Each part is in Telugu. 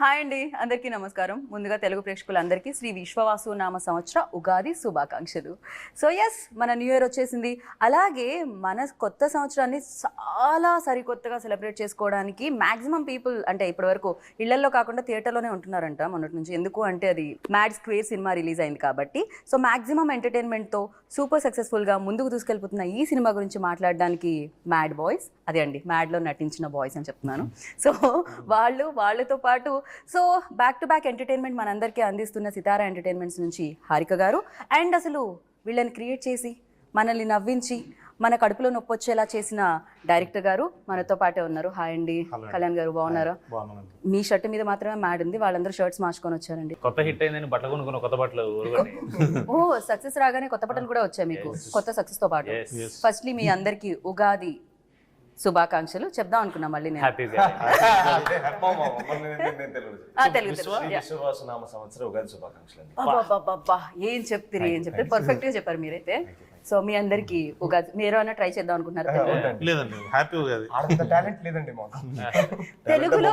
హాయ్ అండి, అందరికీ నమస్కారం. ముందుగా తెలుగు ప్రేక్షకులందరికీ శ్రీ విశ్వవాసు నామ సంవత్సర ఉగాది శుభాకాంక్షలు. సో ఎస్, మన న్యూ ఇయర్ వచ్చేసింది. అలాగే మన కొత్త సంవత్సరాన్ని చాలా సరికొత్తగా సెలబ్రేట్ చేసుకోవడానికి మ్యాక్సిమం పీపుల్ అంటే ఇప్పటివరకు ఇళ్లలో కాకుండా థియేటర్లోనే ఉంటున్నారంట మొన్నటి నుంచి. ఎందుకు అంటే అది మ్యాడ్ స్క్వేర్ సినిమా రిలీజ్ అయింది కాబట్టి. సో మ్యాక్సిమం ఎంటర్టైన్మెంట్తో సూపర్ సక్సెస్ఫుల్గా ముందుకు తీసుకెళ్ళిపోతున్న ఈ సినిమా గురించి మాట్లాడడానికి మ్యాడ్ బాయ్స్, అదే అండి మ్యాడ్లో నటించిన బాయ్స్ అని చెప్తున్నాను. సో వాళ్ళతో పాటు so back to back entertainment మనందరికీ అందిస్తున్న సితారా ఎంటర్టైన్మెంట్స్ నుంచి హారిక గారు, అండ్ అసలు వీళ్ళని క్రియేట్ చేసి మనల్ని నవ్వించి మన కడుపులో నొప్పి వచ్చేలా చేసిన డైరెక్టర్ గారు మనతో పాటే ఉన్నారు. హాయ్ అండి. కళ్యాణ్ గారు బాగున్నారా? మీ షర్ట్ మీద మాత్రమే మ్యాడ్ ఉంది, వాళ్ళందరూ షర్ట్స్ మార్చుకొని వచ్చారండి. కొత్త హిట్ అయిందని బట్టలు కొనుక్కున్న కొత్త బట్టలు. ఓ సక్సెస్ రాగానే కొత్త బట్టలు కూడా వచ్చాయి మీకు, కొత్త సక్సెస్ తో పాటు. ఫస్ట్లీ మీ అందరికి ఉగాది శుభాకాంక్షలు చెప్దాం అనుకున్నా. మళ్ళీ నేను ఏం చెప్తారు పర్ఫెక్ట్ గా చెప్పారు మీరైతే. సో మీ అందరికి ఉగాది మీరు ఏమైనా ట్రై చేద్దాం అనుకుంటున్నారా? లేదండి, హ్యాపీ ఉగాది. తెలుగులో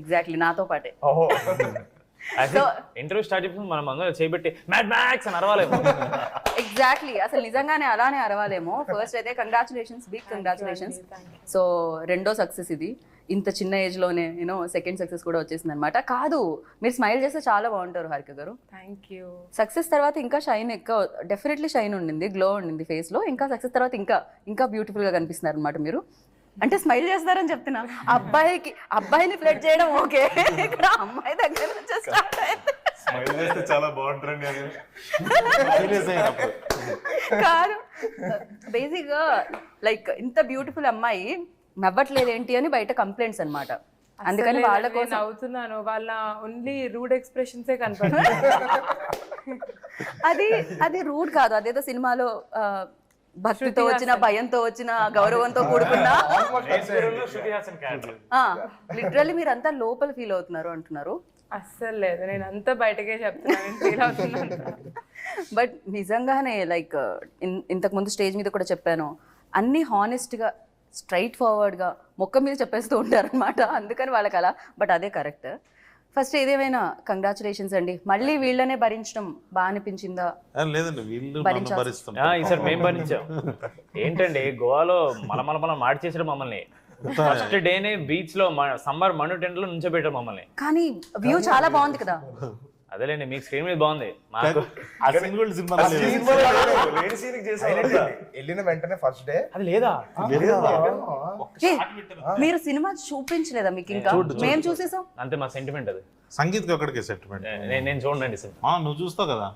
ఎగ్జాక్ట్లీ నాతో పాటే. ఇంటర్వ్యూ స్టార్ట్ చేసి మనం అందరూ చేయబెట్టి మ్యాడ్ మ్యాక్స్ అని అరవాలేమో. ఎగ్జాక్ట్లీ, అసలు నిజంగానే అలానే అరవాలేమో. ఫస్ట్ అయితే కంగ్రాచులేషన్స్, బిగ్ కంగ్రాచులేషన్స్. సో రెండో సక్సెస్ ఇది, ఇంత చిన్న ఏజ్ లోనే యూనో సెకండ్ సక్సెస్ కూడా వచ్చేసింది అనమాట. కాదు, మీరు స్మైల్ చేస్తే చాలా బాగుంటారు హారిక గారు. Thank you. సక్సెస్ తర్వాత ఇంకా షైన్ ఎక్కువ, డెఫినెట్లీ షైన్ ఉండింది, గ్లో ఉండింది ఫేస్ లో. ఇంకా సక్సెస్ తర్వాత ఇంకా బ్యూటిఫుల్ గా కనిపిస్తున్నారు అనమాట మీరు. అంటే స్మైల్ చేస్తారని చెప్తున్నా. అబ్బాయిని ఫ్లడ్ చేయడం ఓకే, ఇక్కడ అమ్మాయి దగ్గర నుంచి స్టార్ట్ అయింది. చాలా బాగుంటుంది కాదు, బేసిక్ గా లైక్ ఇంత బ్యూటిఫుల్ అమ్మాయి నవ్వట్లేదు ఏంటి అని బయట కంప్లైంట్స్ అన్నమాట. అందుకని వాళ్ళ కోసం అవుతున్నాను, వాళ్ళ ఓన్లీ రూడ్ ఎక్స్ప్రెషన్సే కనపడుతుంది. అది రూడ్ కాదు, అదేదో సినిమాలో భక్తితో వచ్చిన, భయంతో వచ్చిన, గౌరవంతో కూడుకున్న, లిటరల్లీ మీరు అంతా లోపల ఫీల్ అవుతున్నారు అంటున్నారు. అస్సలు లేదు, నేను అంతా బయటకే చెప్తున్నాను, ఫీల్ అవుతున్నాను. బట్ నిజంగానే లైక్ ఇంతకు ముందు స్టేజ్ మీద కూడా చెప్పాను, అన్ని హానెస్ట్ గా స్ట్రైట్ ఫార్వర్డ్ గా మొక్క మీద చెప్పేస్తూ ఉంటారు అనమాట. అందుకని వాళ్ళకి అలా. బట్ అదే కరెక్ట్. ఫస్ట్ ఏదేమైనా కంగ్రాచులేషన్స్ అండి. మళ్ళీ వీళ్ళనే భరించడం బాగా అనిపించిందా? లేదండి, వీళ్ళు ఈసారి మేము భరించాం. ఏంటండి గోవాలో మలమల మాడి చేసారు మమ్మల్ని. ఫస్ట్ డేనే బీచ్ లో సమ్మర్ మను టెంట్ లో నుంచోబెట్టారు మమ్మల్ని. కానీ వ్యూ చాలా బాగుంది కదా. అదేలేండి, మీకు స్క్రీన్ మీద బాగుంది. వెళ్ళిన వెంటనే ఫస్ట్ డే అది లేదా? మీరు సినిమా చూపించలేదా మీకు? ఇంకా మేము చూసేసాం అంతే, మా సెంటిమెంట్ అది. సంగీత్ ఒక్కడికే సెంటిమెంట్. నేను చూడండి నువ్వు చూస్తావు కదా,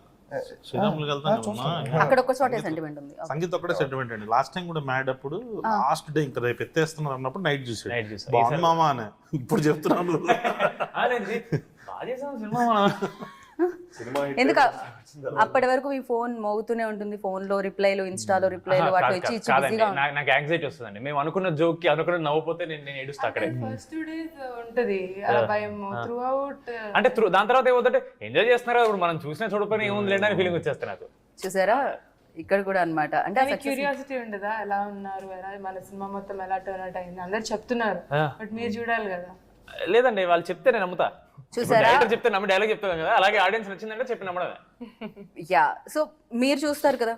శ్రీరాములకి వెళ్తాను, అక్కడ ఒక్క చోటే సెంటిమెంట్ ఉంది. సంగీత్ ఒక్కడే సెంటిమెంట్ అండి. లాస్ట్ టైం కూడా మ్యాడ్ అప్పుడు లాస్ట్ డే ఇంకా రేపు ఎత్తేస్తున్నారు అన్నప్పుడు నైట్ చూసాడు బాగుంది మామా అని. ఇప్పుడు చెప్తున్నాను ఎందుకు అప్పటి వరకు మీ ఫోన్ మోగుతూనే ఉంటుంది, ఫోన్ లో రిప్లైలు, ఇన్స్టాలో రిప్లైలు అట్లా ఇచ్చి నాకు యాంగ్జైటీ వస్తుందండి. మేము అనుకున్న జోక్ కి అనుకున్న నవ్వుపోతే నేను ఏడుస్తా అక్కడే. ఫస్ట్ 2 days ఉంటది భయం త్రూ అవుట్. అంటే దాని తర్వాత ఏమవుతుంటే ఎంజాయ్ చేస్తున్నారు, ఇప్పుడు మనం చూసినా చూడకపోయినా ఏముంది లేండి అని ఫీలింగ్ వచ్చేస్తాను నాకు. చూసారా ఇక్కడ కూడా అన్నమాట. అంటే క్యూరియాసిటీ ఉండదా, ఎలా ఉన్నారు, ఎలా మన సినిమా మొత్తం ఎలా టర్న్ అవుట్ అయింది అందరు చెప్తున్నారు, బట్ మీరు చూడాలి కదా. లేదండి, వాళ్ళు చెప్తే నేను నమ్ముతా. చూసారా, చెప్తే నమ్మి డైలాగ్ చెప్తాను కదా, అలాగే ఆడియన్స్ నచ్చిందంటే చెప్పి నమ్మడమే. యా, సో మీరు చూస్తారు కదా,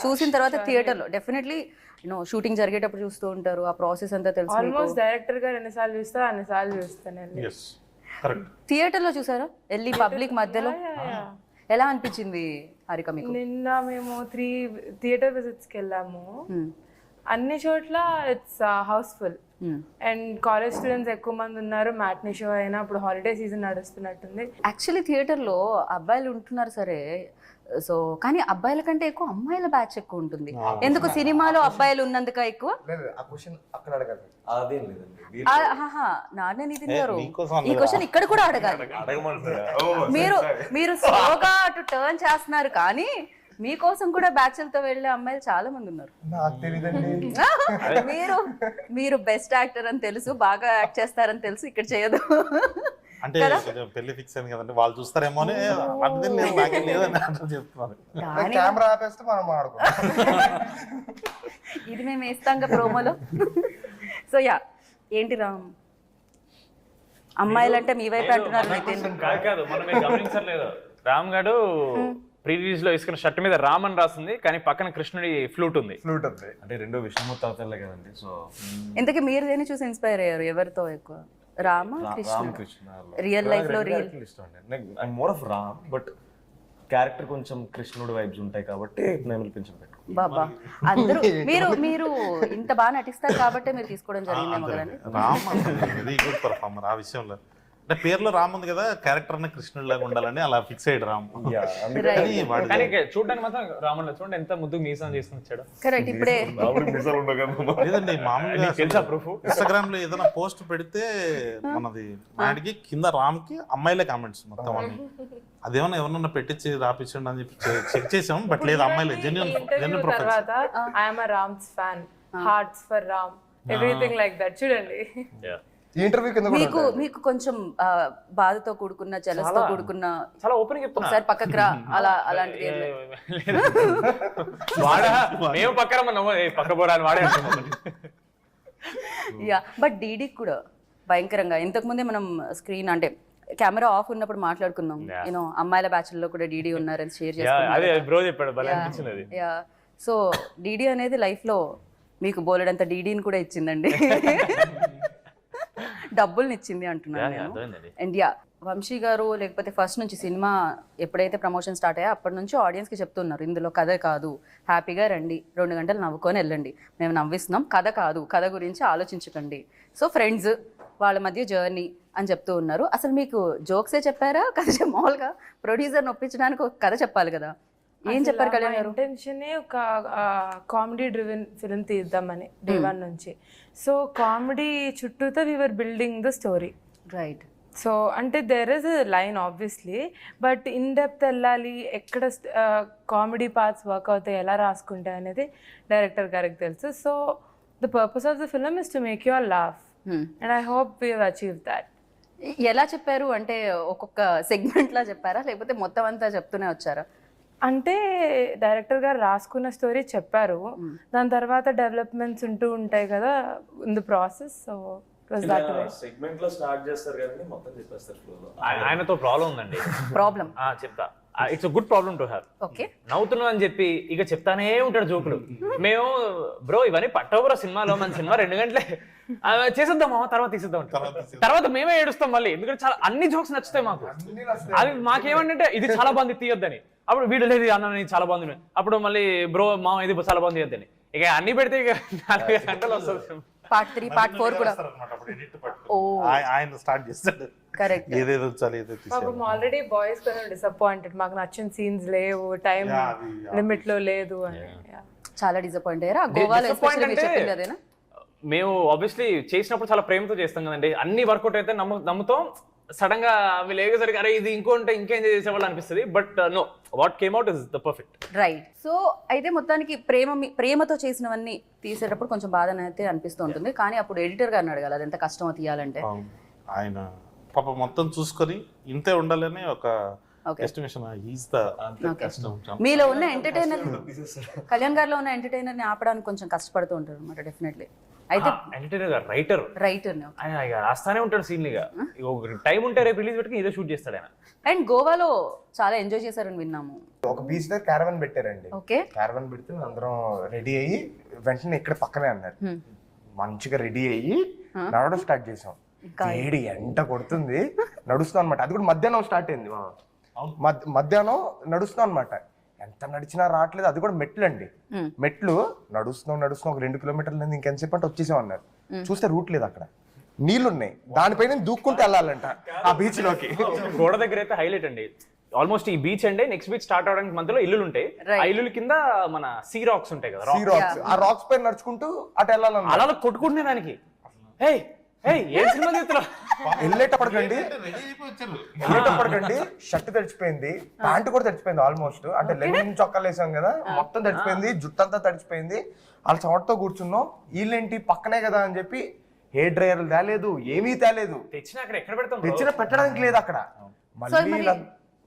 చూసిన తర్వాత థియేటర్ లో డెఫినెట్లీ షూటింగ్ జరిగేటప్పుడు చూస్తూ ఉంటారు, ఆ ప్రాసెస్ అంతా తెలుసు. ఆల్మోస్ట్ డైరెక్టర్ గారు ఎన్నిసార్లు చూస్తా అన్నిసార్లు చూస్తాను. థియేటర్ లో చూసారా వెళ్ళి పబ్లిక్ మధ్యలో? ఎలా అనిపించింది హారిక మీకు? నిన్న మేము 3 థియేటర్ విజిట్స్ కి వెళ్ళాము. అన్ని చోట్ల it's houseful and college students ఎక్కువ మంది ఉన్నారు. మ్యాట్నీ షో అయినా ఇప్పుడు హాలిడే సీజన్ నడుస్తున్నట్టుంది. యాక్చువల్లీ థియేటర్లో అబ్బాయిలు ఉంటున్నారు సరే, సో కానీ అబ్బాయిల కంటే ఎక్కువ అమ్మాయిల బ్యాచ్ ఎక్కువ ఉంటుంది. ఎందుకు సినిమాలో అబ్బాయిలు ఉన్నందుక ఎక్కువ? నాన్న నితిన్ గారు ఈ క్వశ్చన్ ఇక్కడ కూడా అడగాలి. మీరు స్లోగా అటు టర్న్ చేస్తున్నారు, కానీ మీకోసం కూడా బ్యాచ్లతో వెళ్ళే అమ్మాయిలు చాలా మంది ఉన్నారు. మీరు బెస్ట్ యాక్టర్ అని తెలుసు, బాగా యాక్ట్ చేస్తారని తెలుసు, ఇక్కడ చేయదు అంటే పెళ్లి ఫిక్స్ అయింది కదండి, వాళ్ళు చూస్తారేమో అని అర్థం లేదు, నాకేం లేదని అర్థం చెప్తున్నారు. కెమెరా ఆపేస్తే మనం మాట్లాడుకోవాలి. ఇది మేము వేస్తాం ప్రోమోలో. సో యా, ఏంటి రామ్ అమ్మాయిలంటే మీ వైపు అంటున్నారు నితిన్. కాదు మనం మీరు గమనించలేదు, రామ్ గారు ప్రీ రిలీజ్ లో వేసుకున్న షర్ట్ మీద రామ్ అని రాసింది, కానీ పక్కన కృష్ణుడి ఫ్లూట్ ఉంది. ఫ్లూట్ ఉంది. అంటే రెండు విష్ణుమూర్తి అవతారులే కదండి. సో ఇంతకీ మీరు దేన్ని చూసి ఇన్స్పైర్ అయ్యారు? ఎవరితో ఎక్కువ? రామ కృష్ణ? రామకృష్ణ రియల్ లైఫ్ లో రియల్ ఇష్టం అండి. I more of Ram, but character కొంచెం కృష్ణుడు వైబ్స్ ఉంటాయి కాబట్టి నేను కొంచెం పెట్టుకున్నాను. బాబా అందరూ మీరు ఇంత బాగా నటిస్తారు కాబట్టి మీరు తీసుకోవడం జరిగిందేమో కదండి. రామ్ వెరీ గుడ్ పర్ఫార్మర్ ఆ విషయంలో. అంటే పేరులో రామ్ ఉంది కదా, క్యారెక్టర్ అన్న కృష్ణుడి లాగా ఉండాలని అలా ఫిక్స్ అయ్యాడు రామ్. కానీ వాడు కానీ చూడడానికి మాత్రం రాముడు చూడండి ఎంత ముద్దు మీసం చేసుకుని వచ్చాడు. కరెక్ట్. ఇప్పుడే లేదండి మామూలుగా తెలుసా ప్రూఫ్? ఇన్స్టాగ్రామ్ లో ఏదైనా పోస్ట్ పెడితే మనది మ్యాడ్కి కింద రామ్ కి అమ్మాయిలే కామెంట్స్ మొత్తం అన్ని. అదేమన్నా ఎవరన్నా పెట్టించి రాపించండి అని చెప్పి చెక్ చేసాం, బట్ లేదు అమ్మాయిలే. Genuine profile. తర్వాత I'm Ram's fan, hearts for Ram, everything like that. చూడండి ఈ ఇంటర్వ్యూ కింద కూడా మీకు మీకు కొంచెం బాధతో కూడుకున్న చెలస్తో కూడుకున్న చాలా ఓపెన్ చెప్తున్నా. ఒకసారి పక్కకు రా అలాంటిది ఏం లేదు. వాడా మేము పక్కన మనం పక్క పోరాని వాడే అంటున్నాం. యా బట్ డీడీ కూడా భయంకరంగా ఇంతకు ముందే మనం స్క్రీన్ అంటే కెమెరా ఆఫ్ ఉన్నప్పుడు మాట్లాడుకున్నాం. యూనో అమ్మాయిల బ్యాచ్ లో కూడా డీడీ ఉన్నారని షేర్ చేసుకున్నాం. అదే బ్రో చెప్పాడు, భలే అనిపించింది అది. యా సో డీడీ అనేది లైఫ్ లో మీకు బోలెడంత డీడీని కూడా ఇచ్చిందండి. డబ్బుల్ని ఇచ్చింది అంటున్నాను నేను. అండ్ యా వంశీ గారు లేకపోతే ఫస్ట్ నుంచి సినిమా ఎప్పుడైతే ప్రమోషన్ స్టార్ట్ అయ్యా అప్పటి నుంచి ఆడియన్స్కి చెప్తున్నారు, ఇందులో కథ కాదు, హ్యాపీగా రండి, 2 గంటలు నవ్వుకొని వెళ్ళండి, మేము నవ్విస్తున్నాం, కథ కాదు, కథ గురించి ఆలోచించకండి, సో ఫ్రెండ్స్ వాళ్ళ మధ్య జర్నీ అని చెప్తూ ఉన్నారు. అసలు మీకు జోక్సే చెప్పారా కథ? మామూలుగా ప్రొడ్యూసర్ని ఒప్పించడానికి ఒక కథ చెప్పాలి కదా, ఏం చెప్పారు కళ్యాణ్ గారు? ఇంటెన్షనే ఒక కామెడీ డ్రివెన్ ఫిల్మ్ తీద్దామని డే 1 నుంచి. సో కామెడీ చుట్టూతో we're building the story. Right. So అంటే there is a line obviously, but in depth వెళ్ళాలి, ఎక్కడ కామెడీ పార్ట్స్ వర్క్ అవుతాయి, ఎలా రాసుకుంటాయి అనేది డైరెక్టర్ గారికి తెలుసు. So the purpose of the film is to make you all laugh and I hope we have achieve that. ఎలా చెప్పారు అంటే ఒక్కొక్క సెగ్మెంట్లా చెప్పారా లేకపోతే మొత్తం అంతా చెప్తూనే వచ్చారా? అంటే డైరెక్టర్ గారు రాసుకున్న స్టోరీ చెప్పారు, దాని తర్వాత డెవలప్మెంట్స్ ఉంటూ ఉంటాయి కదా in the process. So segment లో స్టార్ట్ చేస్తారు కదండి, మొత్తం చెప్పేస్తారు ఫ్లో లో. ఆయనతో ప్రాబ్లం ఉందండి. ప్రాబ్లం చెప్తా. It's good problem to have. Okay. నవ్వుతున్నాం అని చెప్పి ఇక చెప్తానే ఉంటాడు జోకులు. మేము బ్రో ఇవన్నీ పట్టవు బ్రో, సినిమాలో మన సినిమా 2 గంటలే చేసేద్దామా తర్వాత తీసేద్దాం, తర్వాత మేమే ఏడుస్తాం మళ్ళీ, ఎందుకంటే చాలా అన్ని జోక్స్ నచ్చుతాయి మాకు. అవి మాకేమంటే ఇది చాలా బాగుంది తీయొద్దని, అప్పుడు వీడు లేదు అన్న చాలా బాగుంది, అప్పుడు మళ్ళీ బ్రో మా ఇది చాలా బాగుంది తీయొద్దని, ఇక అన్ని పెడితే ఇక 4 గంటలు వస్తుంది. పార్ట్ 3 పార్ట్ 4 కూడా ఆయన స్టార్ట్ చేస్తాడు. కరెక్ట్. ఏదేదో వచ్చాలి ఏదో పాపం ఆల్రెడీ బాయ్స్ కొంచెం డిసప్పాయింటెడ్, మాకు నచ్చిన సీన్స్ లేవు, టైం లిమిట్ లో లేదు అని. చాలా డిసప్పాయింట్ అయ్యారా? గోవాలో ఎస్పెషల్లీ మీరు చెప్పింది అదేనా? మేము ఆబ్వియస్లీ చేసినప్పుడు చాలా ప్రేమతో చేస్తాం కదండి, అన్ని వర్కౌట్ అయితే నమ్ముతాం. సడన్ గా అవి లేకపోతే అరే ఇది ఇంకోంటే ఇంకేం చేసేవాళ్ళు అనిపిస్తుంది, but know what came out is the perfect. Right. So అయితే మొత్తానికి ప్రేమతో చేసినవన్నీ తీసేటప్పుడు కొంచెం బాధ అయితే అనిపిస్తూ ఉంటుంది, కానీ అప్పుడు ఎడిటర్ గారిని అడగాలి అది ఎంత కష్టమో తీయాలంటే. ఆయన పాప మొత్తం చూసుకొని ఇంతే ఉండాలని ఒక ఎస్టిమేషన్. మీలో ఉన్న ఎంటర్టైనర్ కళ్యాణ్ గారిలో ఉన్న ఎంటర్టైనర్ ని ఆపడానికి కొంచెం కష్టపడుతూ ఉంటారు అనమాట డెఫినెట్లీ. అయితే రైటర్ ఆయన రాస్తానే ఉంటాడు సీన్లుగా, టైం ఉంటే రేపు రిలీజ్ పెట్టుకుని ఏదో షూట్ చేస్తాడు ఆయన. అండ్ గోవాలో చాలా ఎంజాయ్ చేశారని విన్నాము. ఒక బీచ్ దగ్గర క్యారవన్ పెట్టారండి. ఓకే. క్యారవన్ పెడితే అందరం రెడీ అయ్యి వెంటనే ఇక్కడ పక్కనే అన్నారు, మంచిగా రెడీ అయ్యి నడవడం స్టార్ట్ చేసాం. వేడి ఎంట కొడుతుంది, నడుస్తాం అనమాట. అది కూడా మధ్యాహ్నం స్టార్ట్ అయింది, మధ్యాహ్నం నడుస్తాం అనమాట. ఎంత నడిచినా రావట్లేదు, అది కూడా మెట్లు అండి. మెట్లు నడుస్తున్నాం ఒక 2 కిలోమీటర్లు ఇంకెంతసేపు అంటే వచ్చేసాం అన్నారు. చూస్తే రూట్ లేదు, అక్కడ నీళ్లు ఉన్నాయి, దానిపైన దూక్కుంటూ వెళ్ళాలంట ఆ బీచ్ లోకి. గోడ దగ్గర అయితే హైలైట్ అండి, ఆల్మోస్ట్ ఈ బీచ్ అండి నెక్స్ట్ బీచ్ స్టార్ట్ అవడానికి మధ్యలో ఇల్లులు ఉంటాయి, ఆ ఇల్లుల కింద మన సీ రాక్స్ ఉంటాయి కదా, సీ రాక్స్. ఆ రాక్స్ పైన నడుచుకుంటూ అటు వెళ్ళాలన్న అలా కొట్టుకుంటున్నా దానికి. వెళ్ళేటప్పటికండి షర్ట్ తడిచిపోయింది, ప్యాంటు కూడా తడిచిపోయింది ఆల్మోస్ట్. అంటే లెనిన్ చొక్కాలు వేసాం కదా, మొత్తం తడిచిపోయింది, జుట్టంతా తడిచిపోయింది. వాళ్ళ చోటతో కూర్చున్నాం, వీళ్ళేంటి పక్కనే కదా అని చెప్పి హెయిర్ డ్రైయర్లు తేలేదు, ఏమీ తేలేదు, తెచ్చిన పెట్టడానికి లేదు అక్కడ.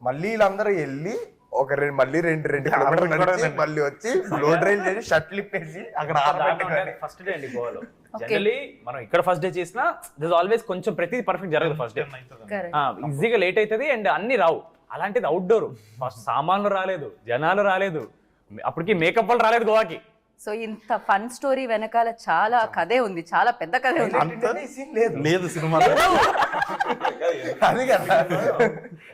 మళ్ళీ వీళ్ళందరూ వెళ్ళి మళ్ళీ రెండు కిలోమీటర్లు నడిచి మళ్ళీ వచ్చి లో డ్రైవ్ చేసి షర్ట్ లిప్పేసి అక్కడ ఆరబెట్టుకొని ఫస్ట్ డే అండి గోవాలో. జనరల్లీ మనం ఇక్కడ ఫస్ట్ డే చేసినా దిస్ ఆల్వేస్ కొంచెం ప్రతిదీ పర్ఫెక్ట్ జరగదు ఫస్ట్ డే. ఈజీగా లేట్ అవుతుంది అండ్ అన్ని రావు. అలాంటిది అవుట్డోర్, ఫస్ట్ సామాన్లు రాలేదు, జనాలు రాలేదు, అప్పటికి మేకప్ వాళ్ళు రాలేదు గోవాకి. సో ఇంత ఫన్ స్టోరీ వెనకాల చాలా కథే ఉంది, చాలా పెద్ద కథే ఉంది. లేదు సినిమాలో అది కదా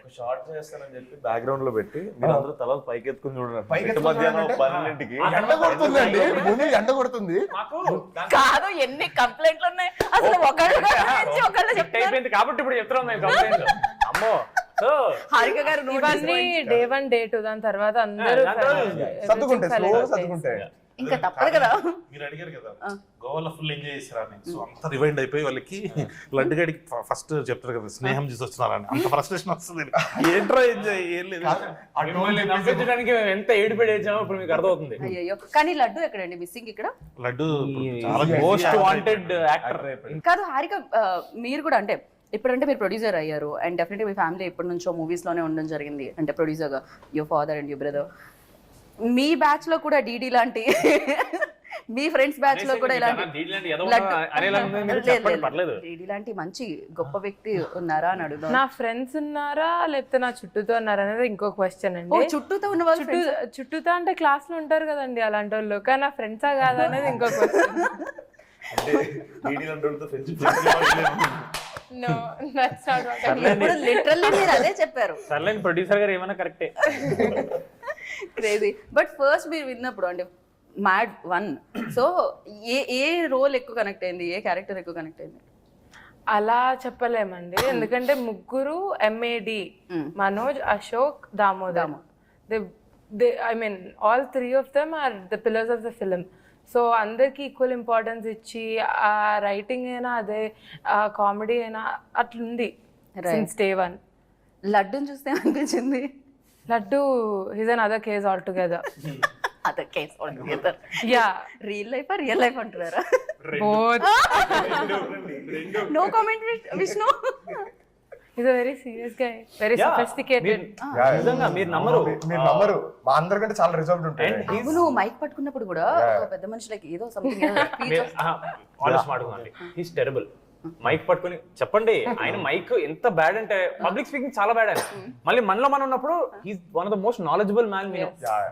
ఒక షార్ట్ చేస్తానని చెప్పి బ్యాక్గ్రౌండ్ లో పెట్టి మీరు అందరూ తల పైకి ఎత్తుకుని చూడండి. మధ్యాహ్నం 12కి ఎండ కొడుతుందండి, ముందు ఎండ కొడుతుంది. కాదు, ఎన్ని కంప్లైంట్లు ఉన్నాయి అసలు, ఒకళ్ళు అయిపోయింది కాబట్టి ఇప్పుడు చెప్తున్నాం మేము కంప్లైంట్. అమ్మో. సో హారిక గారు ఇవన్నీ day 1 day 2 దాని తర్వాత అందరూ సర్దుకుంటాయి, స్లోగా సర్దుకుంటాయి. ఇంకా తప్పదు కదా. మీరు అడిగారు కదా గోవాలో ఫుల్ ఎంజాయ్ చేశారని, సో అంత రివైండ్ అయిపోయి వాళ్ళకి లడ్డు గడికి ఫస్ట్ చెప్తారు కదా స్నేహం చూసి వచ్చినారని, అంత ఫ్రస్ట్రేషన్ వస్తుంది. ఏంట్రా ఎంజాయ్ ఏం లేదు. నవ్వించడానికి ఎంత ఏడుపడి వేసామో ఇప్పుడు మీకు అర్థమవుతుంది. అయ్యో, కానీ లడ్డు ఎక్కడండి మిస్సింగ్ ఇక్కడ? Laddu most wanted actor. కాదు హారిక, మీరు కూడా అంటే ఇప్పుడంటే మీరు ప్రొడ్యూసర్ అయ్యారు అండ్ డెఫినెట్గా మీ ఫ్యామిలీ ఎప్పటి నుంచో మూవీస్లోనే ఉండడం జరిగింది, అంటే ప్రొడ్యూసర్గా your father and your brother. Me batch లో కూడా డీడీ లాంటి మీ ఫ్రెండ్స్ బ్యాచ్ లో కూడా ఇలాంటి డీడీ లాంటి మంచి గొప్ప వ్యక్తి ఉన్నారా అని అడుగుతాను. నా ఫ్రెండ్స్ ఉన్నారా లేకపోతే నా చుట్టూతో ఉన్నారా అనేది ఇంకో క్వశ్చన్ అండి. చుట్టూతో ఉన్న వాళ్ళు చుట్టూతో అంటే క్లాస్ లో ఉంటారు కదండి అలాంటి వాళ్ళు, కానీ నా ఫ్రెండ్సా కాదా అనేది ఇంకో question. No, that's not what I mean. Literally మీరు అదే చెప్పారు. సర్లేని ప్రొడ్యూసర్ గారు ఏమన్నా కరెక్టే. క్రేజీ. బట్ ఫస్ట్ మీరు విన్నప్పుడు అంటే మ్యాడ్ 1, సో ఏ రోల్ ఎక్కువ కనెక్ట్ అయింది, ఏ క్యారెక్టర్ ఎక్కువ కనెక్ట్ అయింది? అలా చెప్పలేమండి, ఎందుకంటే ముగ్గురు MAD, Manoj, Ashok, Damodar. I mean all 3 of them are the pillars of the film. So అందరికి ఈక్వల్ ఇంపార్టెన్స్ ఇచ్చి ఆ రైటింగ్ అయినా అదే, కామెడీ అయినా అట్లుంది సిన్స్ డే 1. లడ్డూని చూస్తే అనిపించింది Laddu is an other case all together. Other case all together. Yeah, real life అంటున్నారా? Both. No comment Vishnu. Is a very serious guy, very sophisticated. నిజంగా మీరు నమ్మరు, మా అందరికంటే చాలా రిజర్వ్డ్ ఉంటాయి. నువ్వు మైక్ పట్టుకున్నప్పుడు కూడా ఒక పెద్ద మనుషులకి ఏదో సంథింగ్ ఆనెస్ట్ మాట్లాడుకోండి, హీస్ టెరబుల్. మైక్ పట్టుకుని చెప్పండి, ఆయన మైక్ ఎంత బ్యాడ్ అంటే పబ్లిక్ స్పీకింగ్ చాలా బ్యాడ్. మళ్ళీ మనలో మనం ఉన్నప్పుడు he's one of the most knowledgeable man.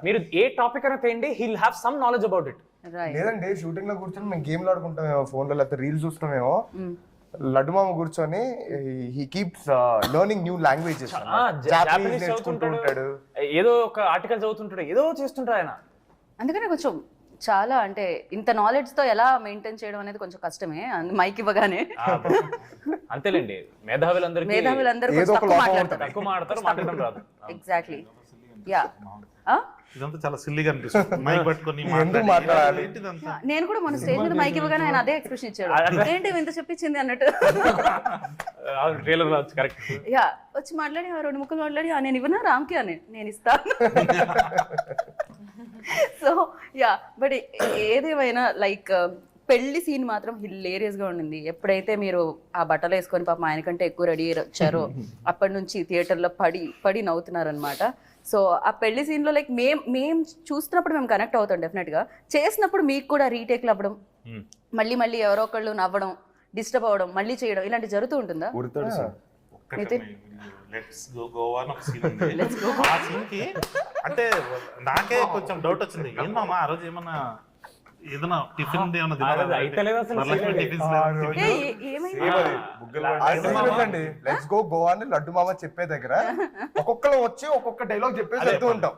మీరు ఏ టాపిక్ అయినా తేండి, he'll have some knowledge about it. లేదండి, షూటింగ్ లో కూర్చొని మేము గేమ్లు ఆడుకుంటామేమో ఫోన్ లో, లేకపోతే రీల్స్ చూస్తామేమో, లడ్డు మామ కూర్చొని he keeps learning new languages. Japanese నేర్చుకుంటూ ఉంటాడు, ఏదో ఒక ఆర్టికల్ చదువుతుంటాడు, ఏదో చేస్తుంటాడు ఆయన. అందుకనే కొంచెం చాలా అంటే ఇంత నాలెడ్జ్ తో ఎలా మెయింటైన్ చేయడం అనేది కొంచెం కష్టమే మైక్ ఇవ్వగానే. అంతేలేండి, మేధావులందరూ తక్కువ మాట్లాడతారు, మాట్లాడడం రాదు. ఎగ్జాక్ట్లీ. యా, ఇదంతా చాలా సిల్లీగా అనిపిస్తుంది. మైక్ పట్టుకొని మాట్లాడాలి. నేను కూడా మన స్టేజ్ మీద మైక్ ఇవ్వగానే ఆయన అదే ఎక్స్ప్రెషన్ ఇచ్చాడు, ఏంటి ఇంత చెప్పించింది అన్నట్టు. కరెక్ట్. యా, వచ్చి మాట్లాడి 2 ముక్కలు మాట్లాడి నేను ఇవ్వనా రామ్కి అని, నేను ఇస్తాను. సో యా, బట్ ఏదేమైనా లైక్ పెళ్లి సీన్ మాత్రం హిలేరియస్ గా ఉండింది. ఎప్పుడైతే మీరు ఆ బట్టలు వేసుకొని పాపం ఆయన కంటే ఎక్కువ రెడీ వచ్చారో అప్పటి నుంచి థియేటర్లో పడి నవ్వుతున్నారనమాట. సో ఆ పెళ్లి సీన్లో లైక్ మేము చూస్తున్నప్పుడు మేము కనెక్ట్ అవుతాం డెఫినెట్ గా, చేసినప్పుడు మీకు కూడా రీటేక్లు అవ్వడం, మళ్ళీ ఎవరో ఒకళ్ళు నవ్వడం, డిస్టర్బ్ అవ్వడం, మళ్ళీ చేయడం ఇలాంటి జరుగుతూ ఉంటుందా? లెట్స్ గో గోవా అని ఒక సీన్ ఉంది. ఆ సీన్ కి అంటే నాకే కొంచెం డౌట్ వచ్చింది, ఏమమ్మా ఆ రోజు ఏమన్నా ఏదైనా టిఫిన్ లెట్స్ గో గోవా అని లడ్డు మామ చెప్పే దగ్గర ఒక్కొక్కరు వచ్చి ఒక్కొక్క డైలాగ్ చెప్పేసి వెళ్తూ ఉంటాం.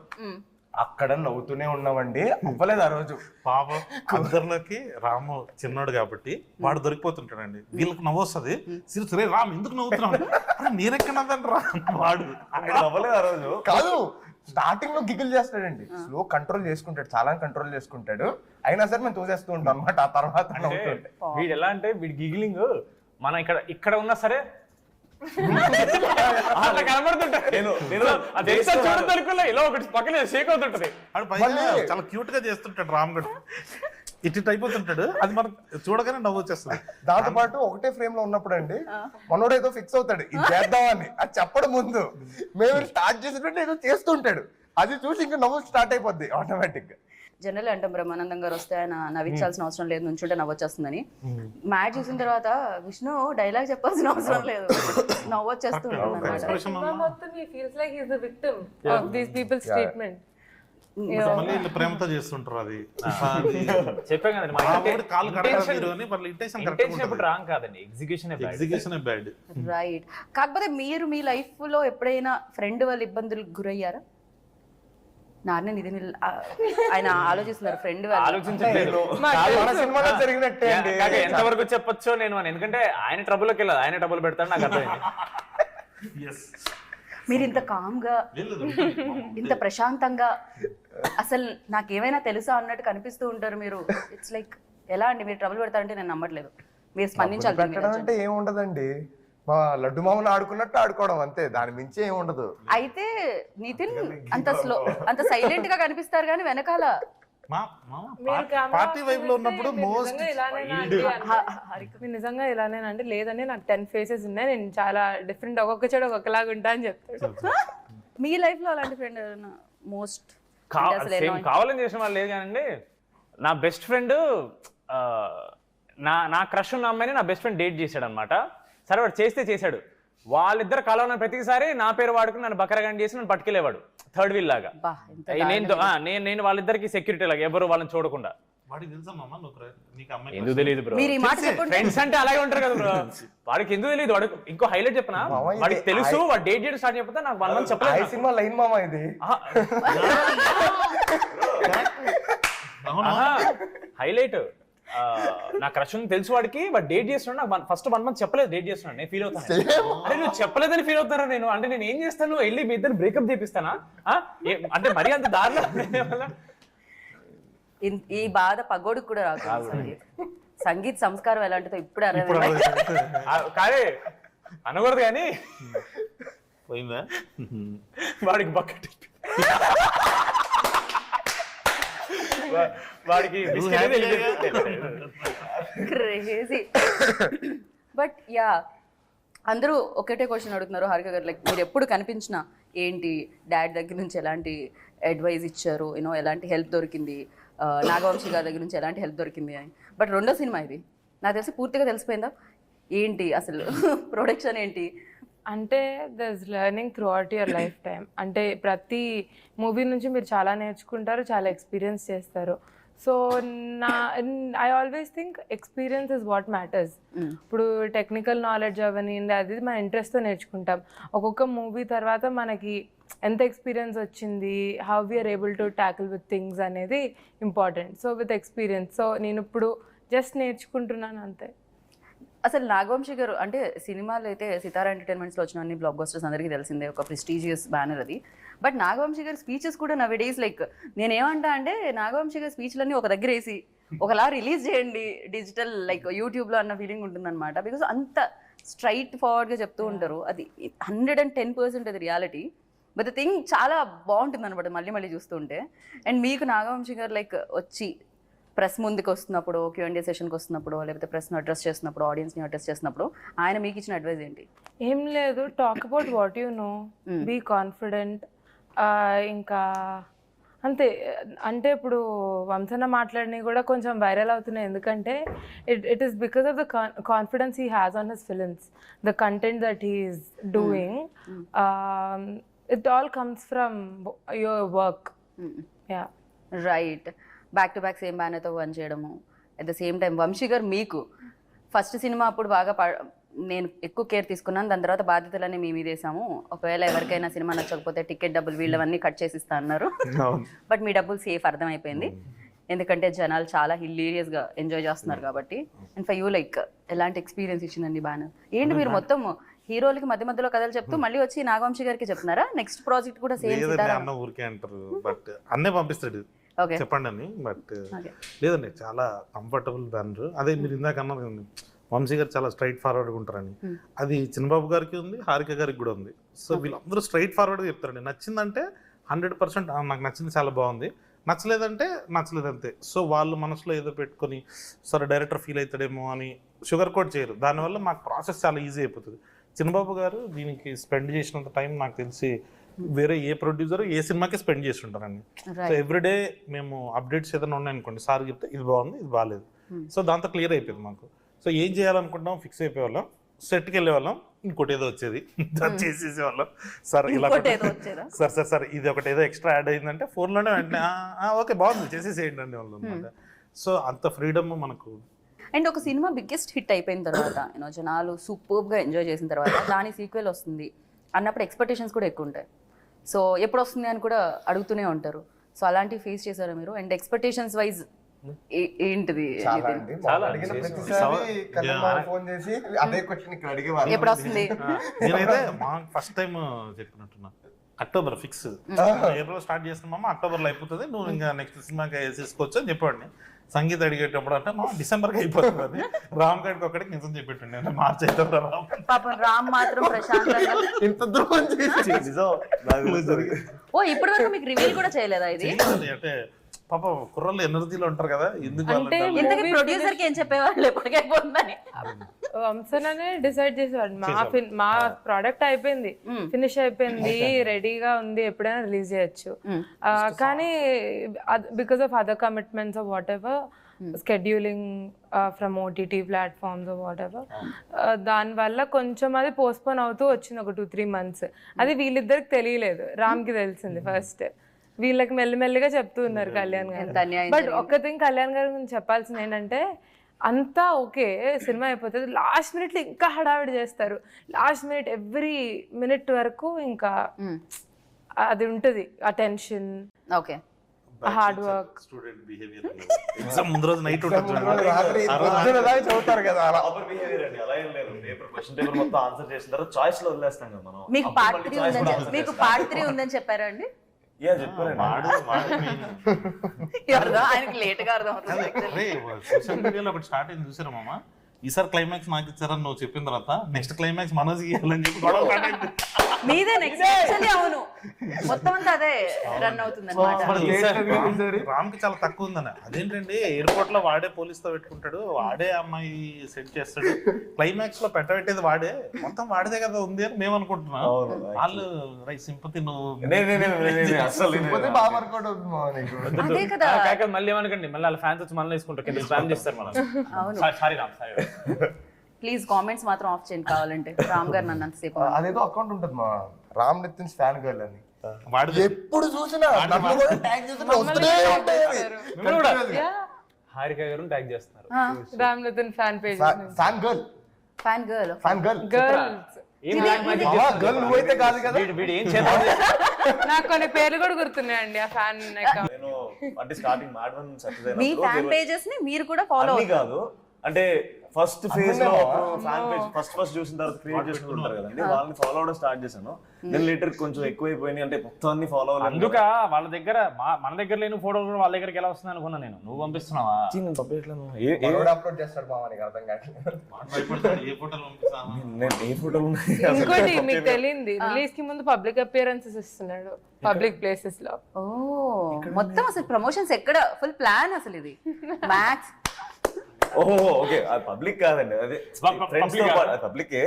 అక్కడ నవ్వుతూనే ఉన్నామండి, అవ్వలేదు ఆ రోజు. పాపం అందరిలోకి రాము చిన్నోడు కాబట్టి వాడు దొరికిపోతుంటాడండి, వీళ్ళకి నవ్వు వస్తుంది. సరే రామ్ ఎందుకు నవ్వుతున్నావు, నేనెక్కడ నవ్వండి రా వాడు అవ్వలేదు ఆ రోజు. కాదు, స్టార్టింగ్ లో గిగిల్ చేస్తాడండి, స్లో కంట్రోల్ చేసుకుంటాడు, చాలా కంట్రోల్ చేసుకుంటాడు, అయినా సరే మేము తోసేస్తూ ఉంటాం అనమాట. ఆ తర్వాత వీడు ఎలా అంటే వీడి గిగిలింగ్ మనం ఇక్కడ ఉన్నా సరే ఇలా ఒకటి పక్కన షేక్ అవుతుంటది. చాలా క్యూట్ గా చేస్తుంటాడు రామ్ గడు, ఇటు అయిపోతుంటాడు, అది మనకు చూడగానే నవ్వు వచ్చేస్తుంది. దాంతో పాటు ఒకటే ఫ్రేమ్ లో ఉన్నప్పుడు అండి మనోడు ఏదో ఫిక్స్ అవుతాడు ఇది చేద్దామని, అది చెప్పడం ముందు మేము స్టార్ట్ చేసేటట్టు ఏదో చేస్తుంటాడు, అది చూసి ఇంకా నవ్వు స్టార్ట్ అయిపోద్ది ఆటోమేటిక్ గా. జనరల్ అంటాం బ్రహ్మానందం గారు వస్తే ఆయన నవ్వించాల్సిన అవసరం లేదు, నుంచుంటే నవ్వొచ్చేస్తుందని. మ్యాచ్ చూసిన తర్వాత విష్ణు డైలాగ్ చెప్పాల్సిన అవసరం లేదు, నవ్వొచ్చేస్తుంటుంది అన్నమాట. సినిమా మొత్తం he feels like he's the victim of these people's treatment. మళ్ళీ వీళ్ళు ప్రేమతో చేస్తుంటారు అది. చెప్పాం కదండి మా కాలు కడగారు మీరు అని వాళ్ళ ఇంటెన్షన్ కరెక్ట్ ఇంటెన్షన్ ఎప్పుడు రాంగ్ కాదండి, ఎగ్జిక్యూషన్ బ్యాడ్. రైట్. కాకపోతే మీరు మీ లైఫ్ లో ఎప్పుడైనా ఫ్రెండ్ వాళ్ళ ఇబ్బందులకు గురయ్యారా? నాన్న ఇది ఆయన ఆలోచిస్తున్నారు ఫ్రెండ్ వాళ్ళు. ఆలోచించట్లేదు. మన సినిమాలో జరిగినట్టే అండి. ఎంతవరకు చెప్పొచ్చో నేను ఎందుకంటే ఆయన ట్రబుల్లోకి వెళ్ళదు, ఆయన ట్రబుల్ పెడతాడు నాకు అర్థమైంది. మీరు ఇంత కామ్గా ఇంత ప్రశాంతంగా అసలు నాకేమైనా తెలుసా అన్నట్టు కనిపిస్తూ ఉంటారు మీరు. ఇట్స్ లైక్ ఎలా అండి మీరు ట్రబుల్ పెడతారంటే నేను నమ్మట్లేదు. మీరు స్పందించాలి. పెట్టడం అంటే ఏముండదండి, మా లడ్డు మామను ఆడుకున్నట్టు ఆడుకోవడం అంతే, దాని మించి ఏముండదు. అయితే నితిన్ అంత సైలెంట్ గా కనిపిస్తారు కానీ వెనకాల పార్టీ వైబ్ లో ఉన్నప్పుడు మోస్ట్ మీరు నిజంగా ఇలానేనండి, లేదండి నాకు 10 ఫేసెస్ ఉన్నాయి, నేను చాలా డిఫరెంట్, ఒక్కొక్క చెడు ఒక్కొక్కలాగా ఉంటా అని చెప్తాడు. మీ లైఫ్ లో అలాంటి ఫ్రెండ్ మోస్ట్ కావాలని చేసిన వాళ్ళు లేదు కానండి. నా బెస్ట్ ఫ్రెండ్ నా క్రష్ ఉన్న అమ్మాయిని నా బెస్ట్ ఫ్రెండ్ డేట్ చేశాడు అనమాట. సరే వాడు చేశాడు, వాళ్ళిద్దరు కలవన ప్రతిసారి నా పేరు వాడుకుని నన్ను బకరగాని చేసి నన్ను పట్టుకెళ్ళేవాడు థర్డ్ వీల్ లాగా. నేను వాళ్ళిద్దరికి సెక్యూరిటీ లాగా, ఎవరు వాళ్ళని చూడకుండా. ఎందుకు తెలియదు బ్రో, ఫ్రెండ్స్ అంటే అలాగే ఉంటారు కదా బ్రో. వాడికి ఎందుకు తెలియదు. వాడు ఇంకో హైలైట్ చెప్పనా, వాడికి తెలుసు వాడు డేట్ చేయడం స్టార్ట్ చెప్పితే నాకు 1 month చెప్పలేదు. సినిమా లైన్ మామ ఇది హైలైట్. నా క్రష్ తెలుసు వాడికి, వాడు డేట్ చేస్తున్నాడు. నాకు ఫస్ట్ 1 month చెప్పలేదు డేట్ చేస్తున్నాడు. నేను ఫీల్ అవుతాను, అరే నువ్వు చెప్పలేదని ఫీల్ అవుతారా నేను అంటే నేను ఏం చేస్తాను, వెళ్ళి మీ ఇద్దరు బ్రేకప్ చేపిస్తానా అంటే మరీ అంత దారుణం. ఈ బాధ పగోడికి కూడా రాదు. సంగీత్ సంస్కారం ఎలాంటిదో ఇప్పుడు కాదే అనకూడదు కానీ పోయిందా వాడికి బకెట్ వాడికి క్రేజీ. బట్ యా అందరూ ఒకటే క్వశ్చన్ అడుగుతున్నారు హారిక గారు, లైక్ మీరు ఎప్పుడు కనిపించినా ఏంటి డాడ్ దగ్గర నుంచి ఎలాంటి అడ్వైజ్ ఇచ్చారు, యూనో ఎలాంటి హెల్ప్ దొరికింది, నాగవంశీ గారి దగ్గర నుంచి ఎలాంటి హెల్ప్ దొరికింది అని. బట్ రెండో సినిమా ఇది నాకు తెలిసి పూర్తిగా తెలిసిపోయిందా ఏంటి అసలు ప్రొడక్షన్ ఏంటి అంటే దర్స్ learning through out your life time. అంటే ప్రతి మూవీ నుంచి మీరు చాలా నేర్చుకుంటారు, చాలా ఎక్స్పీరియన్స్ చేస్తారు. So I always think experience is what matters. ఇప్పుడు టెక్నికల్ నాలెడ్జ్ అవన్నీ అది మన ఇంట్రెస్ట్తో నేర్చుకుంటాం. ఒక్కొక్క మూవీ తర్వాత మనకి ఎంత ఎక్స్పీరియన్స్ వచ్చింది, how we're able to tackle with things అనేది important. So with experience, so నేను ఇప్పుడు జస్ట్ నేర్చుకుంటున్నాను అంతే. అసలు నాగవంశీ గారు అంటే సినిమాలు అయితే సితారా ఎంటర్టైన్మెంట్స్లో వచ్చిన అన్ని బ్లాక్ బస్టర్స్ అందరికీ తెలిసిందే, ఒక ప్రెస్టీజియస్ బ్యానర్ అది. బట్ నాగవంశీ గారి స్పీచెస్ కూడా నవ్ డేస్ లైక్ నేనేమంటా అంటే నాగవంశీ గారి స్పీచ్లన్నీ ఒక దగ్గర వేసి ఒకలా రిలీజ్ చేయండి డిజిటల్ లైక్ యూట్యూబ్లో అన్న ఫీలింగ్ ఉంటుందన్నమాట. బికాస్ అంత స్ట్రైట్ ఫార్వర్డ్గా చెప్తూ ఉంటారు. అది 110% అది రియాలిటీ. బట్ ద థింగ్ చాలా బాగుంటుంది అనమాట మళ్ళీ మళ్ళీ చూస్తుంటే. అండ్ మీకు నాగవంశీ గారు లైక్ వచ్చి ప్రెస్ ముందుకు వస్తున్నప్పుడు, Q&A సెషన్కి వస్తున్నప్పుడు, లేకపోతే ప్రెస్ను అడ్రస్ చేస్తున్నప్పుడు, ఆడియన్స్ని అడ్రస్ చేస్తున్నప్పుడు ఆయన మీకు ఇచ్చిన అడ్వైజ్ ఏంటి? ఏం లేదు, talk about what you know, be confident. ఇంకా అంతే. అంటే ఇప్పుడు వంశన మాట్లాడినవి కూడా కొంచెం వైరల్ అవుతున్నాయి, ఎందుకంటే it is because of the confidence he has on his films, the content that he is doing. It all comes from your work. Yeah right. Back to back same బ్యానర్తో పని చేయడము, at the same time Vamsi garu మీకు ఫస్ట్ సినిమా అప్పుడు బాగా నేను ఎక్కువ కేర్ తీసుకున్నాను, దాని తర్వాత బాధ్యతలన్నీ మీ మీద వేసాము, ఒకవేళ ఎవరికైనా సినిమా నచ్చకపోతే టికెట్ డబ్బులు వీళ్ళవన్నీ కట్ చేసి ఇస్తా అన్నారు. బట్ మీ డబ్బులు సేఫ్ అర్థమైపోయింది, ఎందుకంటే జనాలు చాలా హిల్లీరియస్గా ఎంజాయ్ చేస్తున్నారు కాబట్టి. అండ్ ఫర్ యూ లైక్ ఎలాంటి ఎక్స్పీరియన్స్ ఇచ్చిందండి బ్యానర్? ఏంటి మీరు మొత్తం హీరోలకి మధ్య మధ్యలో కథలు చెప్తూ మళ్ళీ వచ్చి నాగవంశీ గారికి చెప్తున్నారా నెక్స్ట్ ప్రాజెక్ట్ కూడా సేమ్? అన్న ఊరికే అంటారు, బట్ అన్నే పంపిస్తాడు చెప్పండి అని. బట్ లేదండి, చాలా కంఫర్టబుల్ బ్యానర్. అదే మీరు ఇందాక అన్నారు కదండి, వంశీ గారు చాలా స్ట్రైట్ ఫార్వర్డ్గా ఉంటారని. అది చిన్నబాబు గారికి ఉంది, హారిక గారికి కూడా ఉంది. సో వీళ్ళందరూ స్ట్రైట్ ఫార్వర్డ్గా చెప్తారండి. నచ్చిందంటే 100% నాకు నచ్చింది, చాలా బాగుంది, నచ్చలేదంటే నచ్చలేదు అంతే. సో వాళ్ళు మనసులో ఏదో పెట్టుకొని సరే డైరెక్టర్ ఫీల్ అవుతాడేమో అని షుగర్ కోట్ చేయరు. దానివల్ల మాకు ప్రాసెస్ చాలా ఈజీ అయిపోతుంది. చిన్నబాబు గారు దీనికి స్పెండ్ చేసినంత టైం నాకు తెలిసి వేరే ఏ ప్రొడ్యూసర్ ఏ సినిమాకి స్పెండ్ చేసి ఉంటారండి. సో ఎవ్రీడే మేము అప్డేట్స్ ఏదైనా ఉన్నాయనుకోండి, సార్ చెప్తే ఇది బాగుంది ఇది బాగాలేదు, సో దాంతో క్లియర్ అయిపోయింది మాకు. సో ఏం చేయాలనుకుంటాం ఫిక్స్ అయిపోయేవాళ్ళం, సెట్కి వెళ్ళేవాళ్ళం, ఇంకోటి ఏదో వచ్చేది చేసేసేవాళ్ళం. సార్ ఇలా సార్ ఇది ఒకటి ఏదో ఎక్స్ట్రా యాడ్ అయిందంటే ఫోన్లోనే వెంటనే ఓకే బాగుంది చేసేసేయండి అండి వాళ్ళు అనమాట. సో అంత ఫ్రీడమ్ మనకు. అండ్ ఒక సినిమా బిగ్గెస్ట్ హిట్ అయిపోయిన తర్వాత జనాలు సూపర్గా ఎంజాయ్ చేసిన తర్వాత దాని సీక్వెల్ వస్తుంది అన్నప్పుడు ఎక్స్పెక్టేషన్స్ కూడా ఎక్కువ ఉంటాయి. సో ఎప్పుడు వస్తుంది అని కూడా అడుగుతూనే ఉంటారు. సో అలాంటివి ఫేస్ చేశారా మీరు? అండ్ ఎక్స్పెక్టేషన్స్ వైజ్ ఏంటిది? చాలా అండి. అడిగిన ప్రతిసారి కళ్యాణ్ ఫోన్ చేసి అదే క్వశ్చన్ ఇక్కడ అడిగేవారు, ఎప్పుడు వస్తుంది? నేనైతే మా ఫస్ట్ టైం చెప్పినట్టున్నా అక్టోబర్ ఫిక్స్, ఏప్రిల్ స్టార్ట్ చేస్తున్నామా అక్టోబర్లో అయిపోతుంది, నువ్వు ఇంకా నెక్స్ట్ సినిమాకి వేసేసుకోవచ్చు అని చెప్పాడు. సంగీత అడిగేటప్పుడు అంటే మా డిసెంబర్కి అయిపోతుంది అది. రామ్ గడికి ఒకటికి నిజం చెప్పేటండి, మార్చి అయితే పాపం రామ్ మాత్రం ప్రశాంతంగా ఇంత దూరం చేసి ఓ ఇప్పటి వరకు మీకు రివీల్ కూడా చేయలేదా ఇది? అంటే పాప కుర్రలు ఎనర్జీలో ఉంటారు కదా, ఎందుకు ఇంతకీ ప్రొడ్యూసర్ కి ఏం చెప్పేవాళ్ళు ఎప్పటికైపోతుందని? వంశననే డిసైడ్ చేసేవాడు. మా ప్రోడక్ట్ అయిపోయింది, ఫినిష్ అయిపోయింది, రెడీగా ఉంది, ఎప్పుడైనా రిలీజ్ చేయొచ్చు. కానీ because of other commitments of what ever, scheduling from OTT platforms what ever, దానివల్ల కొంచెం అది పోస్ట్పోన్ అవుతూ వచ్చింది ఒక 2-3 months. అది వీళ్ళిద్దరికి తెలియలేదు, రామ్కి తెలిసింది ఫస్ట్. వీళ్ళకి మెల్లిమెల్లిగా చెప్తూ ఉన్నారు కళ్యాణ్ గారు. బట్ ఒక్క థింగ్ కళ్యాణ్ గారి గురించి చెప్పాల్సింది ఏంటంటే, అంతా ఓకే సినిమా అయిపోతుంది, లాస్ట్ మినిట్లో ఇంకా హడావిడి చేస్తారు. లాస్ట్ మినిట్ ఎవ్రీ మినిట్ వరకు ఇంకా అది ఉంటుంది, ఆ tension, okay hard work. Student behaviour exam ముందు రోజు నైట్ చదువుతారు కదా అలా. అలా ఏం లేదు, క్వశ్చన్ పేపర్ మొత్తం ఆన్సర్ చేసిన తర్వాత చాయిస్ లో వదిలేస్తాం కదా మనం. మీకు పార్ట్ 3 ఉందని చెప్పారా అండి? ఆయనకి లేట్ గా అర్థం అవుతుంది. సోషల్ మీడియాలో ఒకటి స్టార్ట్ అయింది చూసారా మామ, ఈసారి క్లైమాక్స్ నాకు ఇచ్చారని నువ్వు చెప్పిన తర్వాత నెక్స్ట్ క్లైమాక్స్ మనోజ్ ఇవ్వాలని చెప్పి గొడవ స్టార్ట్ అయింది. మీదే నెక్స్ట్ యాక్చువల్లీ అవును, మొత్తం అంతా అదే రన్ అవుతుంది అన్నమాట. రామ్ కి చాలా తక్కువ ఉందని. అదేంటండి ఎయిర్పోర్ట్ లో వాడే పోలీస్ తో పెట్టుకుంటాడు, వాడే అమ్మాయి సెట్ చేస్తాడు, క్లైమాక్స్ లో పెట్టబెట్టేది వాడే, మొత్తం వాడిదే కదా ఉంది అని మేము అనుకుంటున్నాం. వాళ్ళు సింపతి అదే కదా. మళ్ళీ ఏమనకండి, మళ్ళీ వాళ్ళ ఫ్యాన్స్ వచ్చి మళ్ళీ వేసుకుంటారు, కింద స్పామ్ చేస్తారు మనం. Sorry Ram, sorry. Please comments మాత్రం ఆఫ్ చేయండి కావాలంటే. రామ్ గారు నన్ను అంతసేపు అదేదో అకౌంట్ ఉంటుంది మా రామ్ నితిన్ ఫ్యాన్ గర్ల్ అని, వాడు ఎప్పుడు చూసినా నన్ను కూడా ట్యాగ్ చేస్తున్నా వస్తూనే ఉంటాయి. హారిక గారు ట్యాగ్ చేస్తున్నారు. Ram Nithin fan page, fan girl, fan girl, fan girl, girls. Girl నువ్వైతే కాదు కదా. నాకు కొన్ని పేర్లు కూడా గుర్తున్నాయండి ఆ ఫ్యాన్ అకౌంట్. నేను అంటే స్టార్టింగ్ మ్యాడ్1 సక్సెస్ మీ ఫ్యాన్ పేజెస్ ని మీరు కూడా ఫాలో అవుతారు కాదు, అంటే ఫస్ట్ ఫేజ్ లో ఫ్యాన్ పేజ్ ఫస్ట్ చూసిన తర్వాత క్రియేట్ చేసుకుంటారు కదండి, వాళ్ళని ఫాలో అవడం స్టార్ట్ చేశాను. నేను లేటర్ కొంచెం ఎక్కువైపోయింది, అంటే మొత్తం అన్ని ఫాలో అవ్వాలి. అందుక వాళ్ళ దగ్గర మన దగ్గర లేని ఫోటో కూడా వాళ్ళ దగ్గరికి ఎలా వస్తుంది అనుకున్నా నేను. నువ్వు పంపిస్తున్నావా? అప్లోడ్ చేస్తాడు బావ, నీకు అర్థం నేను ఏ ఫోటోలు ఇంకోటి మీకు తెలియంది, రిలీజ్ కి ముందు పబ్లిక్ అపియరెన్సెస్ ఇస్తున్నాడు పబ్లిక్ ప్లేసెస్ లో. ఓ మొత్తం అసలు ప్రమోషన్స్ ఎక్కడ ఫుల్ ప్లాన్ అసలు ఇది మ్యాక్స్. ఓహో ఓకే, అది పబ్లిక్ కాదండి, అదే ఫ్రెండ్స్ తో పాటు, పబ్లికే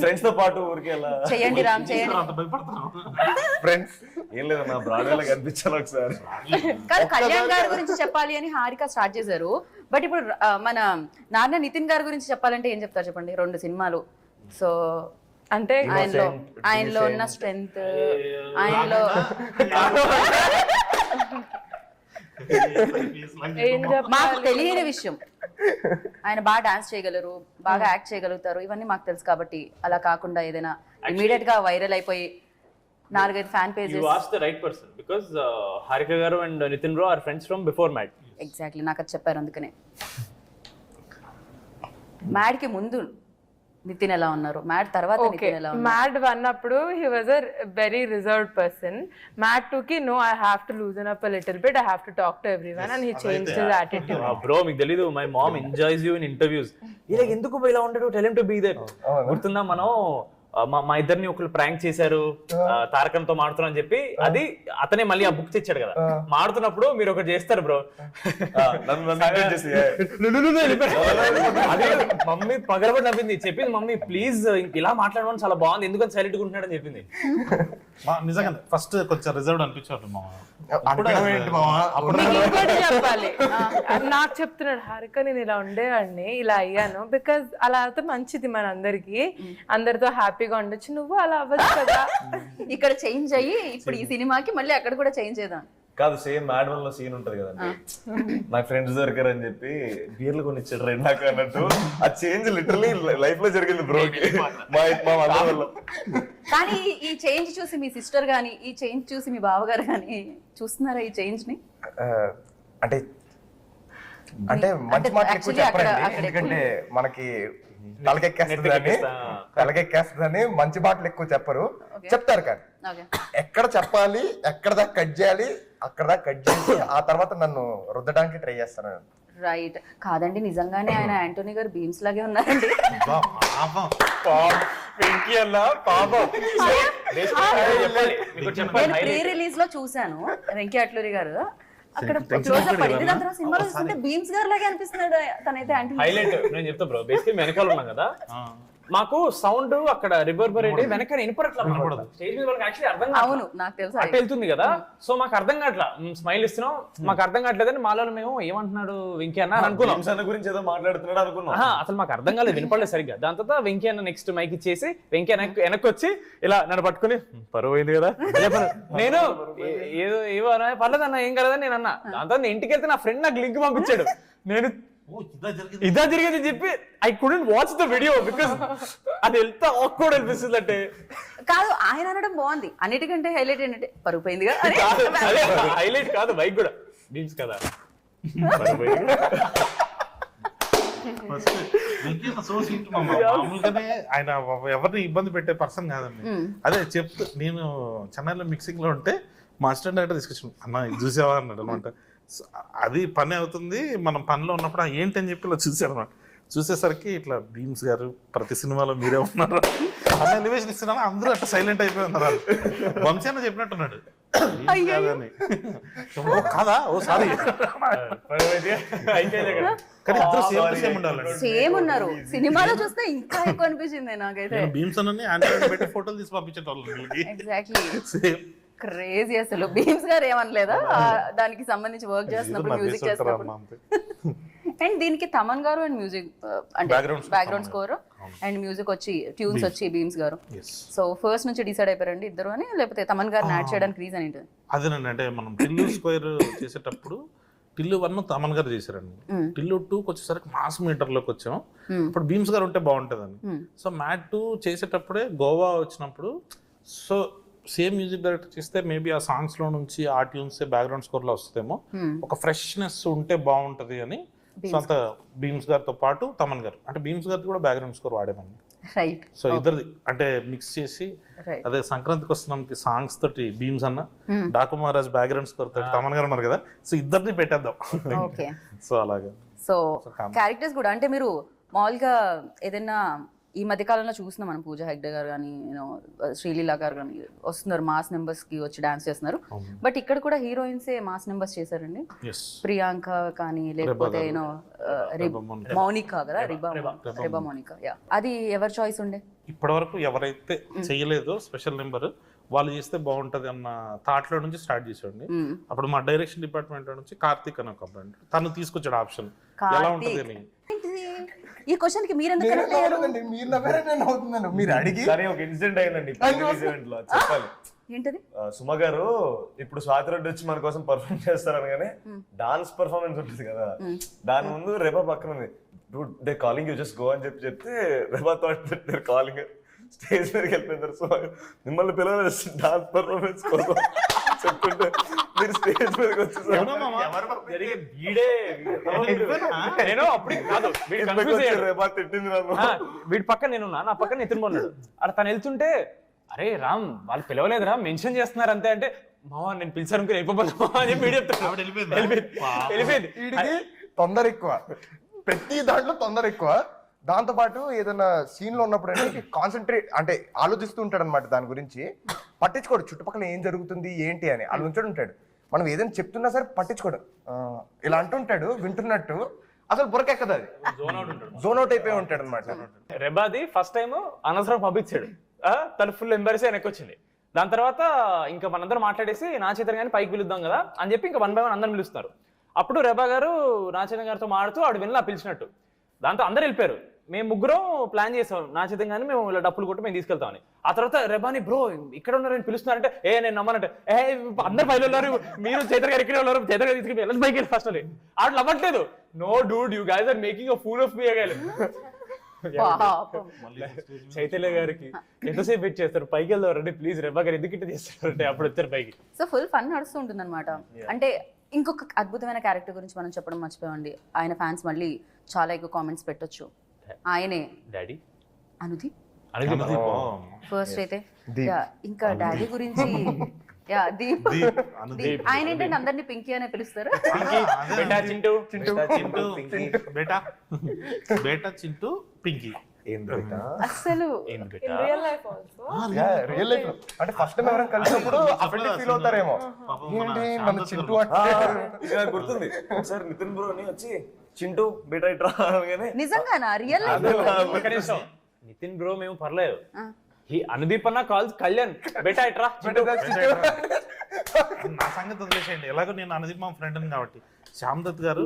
ఫ్రెండ్స్ తో పాటు ఊరికి అలా చేయండి రామ్ చేయండి. ఫ్రెండ్స్ ఏం లేదు, నా బ్రాడ్వేలో కనిపించాలి ఒకసారి. కాదు కళ్యాణ్ గారి గురించి చెప్పాలి అని హారిక స్టార్ట్ చేశారు, బట్ ఇప్పుడు మన నాన్న నితిన్ గారి గురించి చెప్పాలంటే ఏం చెప్తారు చెప్పండి? 2 సినిమాలు. సో అంటే ఆయనలో ఉన్న స్ట్రెంగ్త్, ఆయనలో మాకు తెలియని విషయం, ఆయన బాగా డాన్స్ చేయగలరు, బాగా యాక్ట్ చేయగలుగుతారు, ఇవన్నీ మాకు తెలుసు. కాబట్టి అలా కాకుండా ఏదైనా ఇమీడియట్ గా వైరల్ అయిపోయి 4-5 fan pages. You asked the right person because Harika garu and Nitin bro are friends from before Mad. Exactly, నాకు అది చెప్పారు అందుకనే. మ్యాడ్ కి ముందు నితిన్ ఎలా ఉన్నారు, మ్యాడ్ తర్వాత నితిన్ ఎలా ఉన్నారు? మ్యాడ్ 1 అప్పుడు he was a very reserved person. Mad 2 కి no, I have to loosen up a little bit, I have to talk to everyone, and he changed his attitude. Bro మీకు తెలీదు, my mom enjoys you in interviews. ఇలా ఎందుకు ఇలా ఉంటాడు, tell him to be there. గుర్తుందా మనం మా ఇద్దరిని ఒకళ్ళు ప్రాంక్ చేశారు తారకంతో మాడుతున్నా అని చెప్పి అది అతనే మళ్ళీ ఆ బుక్ తెచ్చాడు కదా. మాడుతున్నప్పుడు మీరు ఒకటి చేస్తారు బ్రో, అది మమ్మీ పగలబడి నవ్వింది. చెప్పింది మమ్మీ ప్లీజ్ ఇలా మాట్లాడమని చాలా బాగుంది, ఎందుకని సైలెంట్ గా ఉంటున్నాడు అని చెప్పింది. నిజంగా ఫస్ట్ కొంచెం రిజర్వ్డ్ అనిపించాడు మా ఇంకోటి చెప్పాలి, నాకు చెప్తున్నాడు హారిక నేను ఇలా ఉండేవాడిని ఇలా అయ్యాను బికాజ్ అలా అయితే మంచిది మన అందరికి, అందరితో హ్యాపీగా ఉండొచ్చు, నువ్వు అలా అవ్వచ్చు కదా. ఇక్కడ చేంజ్ అయ్యి ఇప్పుడు ఈ సినిమాకి మళ్ళీ అక్కడ కూడా చేంజ్ చేద్దాం. కాదు, సేమ్ మ్యాడ్ వన్ లో సీన్ ఉంటది కదండి, నాకు ఫ్రెండ్స్ దొరికారు అని చెప్పి బీర్లు కొని ఇచ్చాడు రెండు నాకు అన్నట్టు. ఆ చేంజ్ లిటరలీ లైఫ్ లో జరిగింది బ్రో మా వల్ల. కానీ ఈ చేంజ్ చూసి మీ సిస్టర్ గానీ, ఈ చేంజ్ చూసి మీ బావగారు గానీ చూస్తున్నారా ఈ చేంజ్ ని? అంటే అంటే మంచి మాటలు ఎక్కువ చెప్పరండి, ఎందుకంటే మనకి తలకెక్కేస్తుందని మంచి మాటలు ఎక్కువ చెప్పరు, చెప్తారు కానీ ఎక్కడ చెప్పాలి ఎక్కడ దాకా కట్ చేయాలి అక్కడ దాకా కట్ చేసి ఆ తర్వాత నన్ను రుద్దడానికి ట్రై చేస్తాను. రైట్. కాదండి నిజంగానే ఆయన యాంటోనీ గారు బీమ్స్ లాగే ఉన్నారండి. నేను ప్రీ రిలీజ్ లో చూసాను వెంకీ అట్లూరి గారు అక్కడ క్లోజ్అప్ పడింది, దాని తర్వాత సినిమాలో చూస్తుంటే బీమ్స్ గారు లాగే అనిపిస్తున్నాడు తనైతే. హైలైట్ నేను చెప్తా బ్రో, బేసికలీ వెనకాల ఉన్నాం కదా, మాకు సౌండ్ అక్కడ రివర్బరేట్ వెనక వినపడట్లేదు. స్టేజ్ మీద వాళ్ళకి యాక్చువల్లీ అర్థం కాదు. అవును నాకు తెలుసు అట్ట వెళ్తుంది కదా, సో మాకు అర్థం కావట్లా, స్మైల్ ఇస్తున్నాం మాకు అర్థం కావట్లేదని మాలో మేము ఏమంటున్నాడు వెంకీ అన్న అనుకున్నాం, అన్న గురించి ఏదో మాట్లాడుతున్నాడు అనుకున్నాం. అసలు మాకు అర్థం కాలేదు, వినపడలేదు సరిగ్గా. దాని తర్వాత వెంకీ అన్న నెక్స్ట్ మైక్ ఇచ్చేసి వెంకీ వెనక్కి వచ్చి ఇలా నన్ను పట్టుకుని పరువు అయింది కదా నేను ఏదో పర్లేదన్న ఏం కలదని నేను అన్నా. దాని తర్వాత నేను ఇంటికి వెళ్తే నా ఫ్రెండ్ నాకు లింక్ పంపించాడు, నేను ఇదా జరిగేది చెప్పి I couldn't watch the video because అది ఎంత ఆక్వర్డ్ అనిపిస్తుంది అంటే. కాదు ఆయన అనడం బాగుంది, అన్నిటికంటే హైలైట్ ఏంటంటే పరుగు పోయిందిగా. హైలైట్ కాదు బైక్ కూడా బీమ్స్ కదా. మామూలుగానే ఆయన ఎవరిని ఇబ్బంది పెట్టే పర్సన్ కాదండి. అదే చెప్తూ నేను చెన్నైలో మిక్సింగ్ లో ఉంటే మా అసిస్టెంట్ డైరెక్టర్ తీసుకొచ్చాను, అన్న ఇది చూసావా అన్నాడు అనమాట. అది పని అవుతుంది, మనం పనిలో ఉన్నప్పుడు ఏంటి అని చెప్పి ఇలా చూసాను అనమాట. చూసేసరికి ఇట్లా బీమ్స్ గారు ప్రతి సినిమాలో మీరే ఉన్నారు అన్న ఎలివేషన్ ఇస్తున్నాను, అందరూ అట్లా సైలెంట్ అయిపోయి ఉన్నారు. వంశీ అన్న చెప్పినట్టున్నాడు కాదా, ఓ సారీ సేమ్ ఉండాలి. సేమ్ ఉన్నారు, సినిమాలో చూస్తే ఇంకా ఎక్కువ అనిపించింది నాకైతే. బీమ్స్ అన్నీ ఆండ్రాయిడ్ పెట్టి ఫోటోలు తీసి పంపించేటోళ్ళు. Exactly same crazy. అసలు బీమ్స్ గారు ఏమనలేదా దానికి సంబంధించి వర్క్ చేస్తున్నప్పుడు, మ్యూజిక్ చేస్తున్నప్పుడు? అండ్ దీనికి తమన్ గారు అండ్ మ్యూజిక్ అంటే బ్యాక్గ్రౌండ్ స్కోర్ అండ్ మ్యూజిక్ వచ్చి ట్యూన్స్ వచ్చి బీమ్స్ గారు. సో ఫస్ట్ నుంచి డిసైడ్ అయిపోయారండి ఇద్దరు అని, లేకపోతే తమన్ గారిని యాడ్ చేయడానికి రీజన్ ఏంటి? అదేనండి, అంటే మనం టిల్లు స్క్వేర్ చేసేటప్పుడు టిల్లు 1 తమన్ గారు చేశారండి, టిల్లు 2 వచ్చేసరికి మాస్ మీటర్ లోకి వచ్చాం, ఇప్పుడు బీమ్స్ గారు ఉంటే బాగుంటుందని. సో మ్యాట్ 2 చేసేటప్పుడే గోవా వచ్చినప్పుడు, సో సేమ్ మ్యూజిక్ డైరెక్టర్ చేస్తే మేబీ ఆ సాంగ్స్ లో నుంచి ఆ ట్యూన్స్ బ్యాక్గ్రౌండ్ స్కోర్ లో వస్తుందేమో, ఒక ఫ్రెష్నెస్ ఉంటే బాగుంటది అని. సో అంత బీమ్స్ గారితో పాటు తమన్ గారు, అంటే బీమ్స్ గారితో కూడా బ్యాక్గ్రౌండ్ స్కోర్ వాడేమండి. రైట్. సో ఇద్దరిది అంటే మిక్స్ చేసి, అదే సంక్రాంతికి వస్తున్నాం సాంగ్స్ తోటి బీమ్స్ అన్న, డాకు మహారాజ్ బ్యాక్గ్రౌండ్ స్కోర్ తోటి తమన్ గారు ఉన్నారు కదా, సో ఇద్దరిని పెట్టేద్దాం. సో అలాగే. సో క్యారెక్టర్స్ కూడా అంటే మీరు మామూలుగా ఏదైనా ఈ మధ్య కాలంలో చూస్తున్నాం మనం, పూజా హెగ్డే గారు కానీ శ్రీలీల గారు కానీ వస్తున్నారు, మాస్ నెంబర్స్ కి వచ్చి డాన్స్ చేస్తున్నారు. బట్ ఇక్కడ కూడా హీరోయిన్సే మాస్ నెంబర్స్ చేశారండి. ప్రియాంక కానీ లేకపోతే మౌనిక కదా, రిబా మౌనిక. అది ఎవరి చాయిస్ ఉండే? ఇప్పటి వరకు ఎవరైతే చేయలేదో స్పెషల్ నెంబర్ వాళ్ళు చేస్తే బాగుంటది అన్న థాట్ లో నుంచి స్టార్ట్ చేసాండి. అప్పుడు మా డైరెక్షన్ డిపార్ట్మెంట్ నుంచి కార్తిక్ అని ఒక అబ్బాయి తను తీసుకొచ్చాడు ఆప్షన్ ఎలా ఉంటది అని. ఈ క్వశ్చన్ కి మీరు ఎందుకు మీరు అడిగి కానీ ఒక ఇన్సిడెంట్ అయిందండి ఈవెంట్ లో, చెప్పాలి. ఏంటది? సుమ గారు ఇప్పుడు స్వాతి రెడ్డి వచ్చి మన కోసం పర్ఫార్మ్ చేస్తారనగానే డాన్స్ పర్ఫార్మెన్స్ ఉంటుంది కదా, దాని ముందు రెబా పక్కన ఉంది, they calling you just go అని చెప్తే రెబా థాట్ కాలింగ్ స్టేజ్ మీదకి వెళ్ళిపోయినారు. సో మిమ్మల్ని పిలవలేదు డాన్స్ పర్ఫార్మెన్స్ కోసం చెప్తుంటే మీరు స్టేజ్ మీదకి వచ్చేసారు. వీడి పక్కన నేను నా పక్కన నితిన్ ఉన్నాడు, అక్కడ తను వెళ్తుంటే అరే రామ్ వాళ్ళు పిలవలేదురా మెన్షన్ చేస్తున్నారు అంతే అంటే, మావా నేను పిలిచారు వెళ్ళిపోతా అని చెప్పి వీడియో చెప్తాను. తొందర ఎక్కువ, ప్రతి దాంట్లో తొందర ఎక్కువ. దాంతో పాటు ఏదైనా సీన్ లో ఉన్నప్పుడు అంటే కాన్సన్ట్రేట్ అంటే ఆలోచిస్తూ ఉంటాడు అనమాట దాని గురించి. పట్టించుకోడు చుట్టుపక్కల ఏం జరుగుతుంది ఏంటి అని, అలా ఉంచాడు ఉంటాడు. మనం ఏదైనా చెప్తున్నా సరే పట్టించుకోడు, ఇలా అంటుంటాడు వింటున్నట్టు, అసలు బుర్రకెక్కదు, అది జోన్ అవుట్ అయిపోయి ఉంటాడు అనమాట. రెబాది ఫస్ట్ టైం అనవసరం పంపించాడు, తను ఫుల్ ఎంబర్సీ వెనక్కి వచ్చింది. దాని తర్వాత ఇంకా మనందరం మాట్లాడేసి నా చేతను కానీ పైకి పిలుద్దాం కదా అని చెప్పి ఇంకా 1 by 1 అందరం పిలుస్తున్నారు. అప్పుడు రెబా గారు నా చేతన్ గారితో మాడుతూ ఆవిడ వెళ్ళి పిలిచినట్టు. దాంతో అందరు వెళ్ళిపోయారు. మేము ముగ్గురం ప్లాన్ చేసాం నా చేతం కానీ మేము ఇలా డప్పులు కొట్టి మేము తీసుకెళ్తామని. ఆ తర్వాత రెబాని బ్రో ఇక్కడ ఉన్నారని పిలుస్తున్నారంటే నేను నమ్మనంటే అందరు పైలు ఉన్నారు, మీరు చైతన్ గారు ఇక్కడే ఉన్నారు, చైతన్ గారు తీసుకెళ్ళి వెళ్ళి పైకి వెళ్ళి ఫస్ట్ అని ఆవిడ నవ్వట్లేదు. No dude you guys are making a fool of me again. Chaitanya గారికి ఎంతసేపు వెయిట్ చేస్తారు, పైకి వెళ్దారంటే ప్లీజ్ రెబా గారు ఎందుకు ఇట్లా చేస్తారంటే అప్పుడు వచ్చారు పైకి. సో ఫుల్ ఫన్ నడుస్తూ ఉంటుంది అనమాట. అంటే ఇంకొక అద్భుతమైన క్యారెక్టర్ గురించి మనం చెప్పడం మర్చిపోయండి. ఆయన ఫ్యాన్స్ మళ్ళీ చాలా ఎక్కువ కామెంట్స్ పెట్టొచ్చు. ఆయనే డాడీ అనుదీప్ అనుదీప్ ఫస్ట్ అయితే. ఇంకా డాడీ గురించి దీప్. ఆయన ఏంటంటే అందరినీ పింకీ అనే పిలుస్తారు. చింటూ బేటా చింటూ పింకీ. అసలు real life also real life అంటే ఫస్ట్ టైం ఎవరైనా కలిసినప్పుడు అఫెండెడ్ ఫీల్ అవుతారేమో, ఏంటి మన చింటూ అంటే. గుర్తుంది ఒకసారి నితిన్ బ్రోని వచ్చి చింటూ బేటా ఇట్రా అనగానే నిజంగానా రియల్ లైఫ్? నితిన్ బ్రో మేము పర్లేదు, అనుదీప్ అన్న కాల్స్ కళ్యాణ్ బేటా ఇట్రా. నా సంగతి వదిలేసేయండి. ఎలాగో నేను అనుదీప్ మా ఫ్రెండ్ కాబట్టి. శ్యామ్ దత్ గారు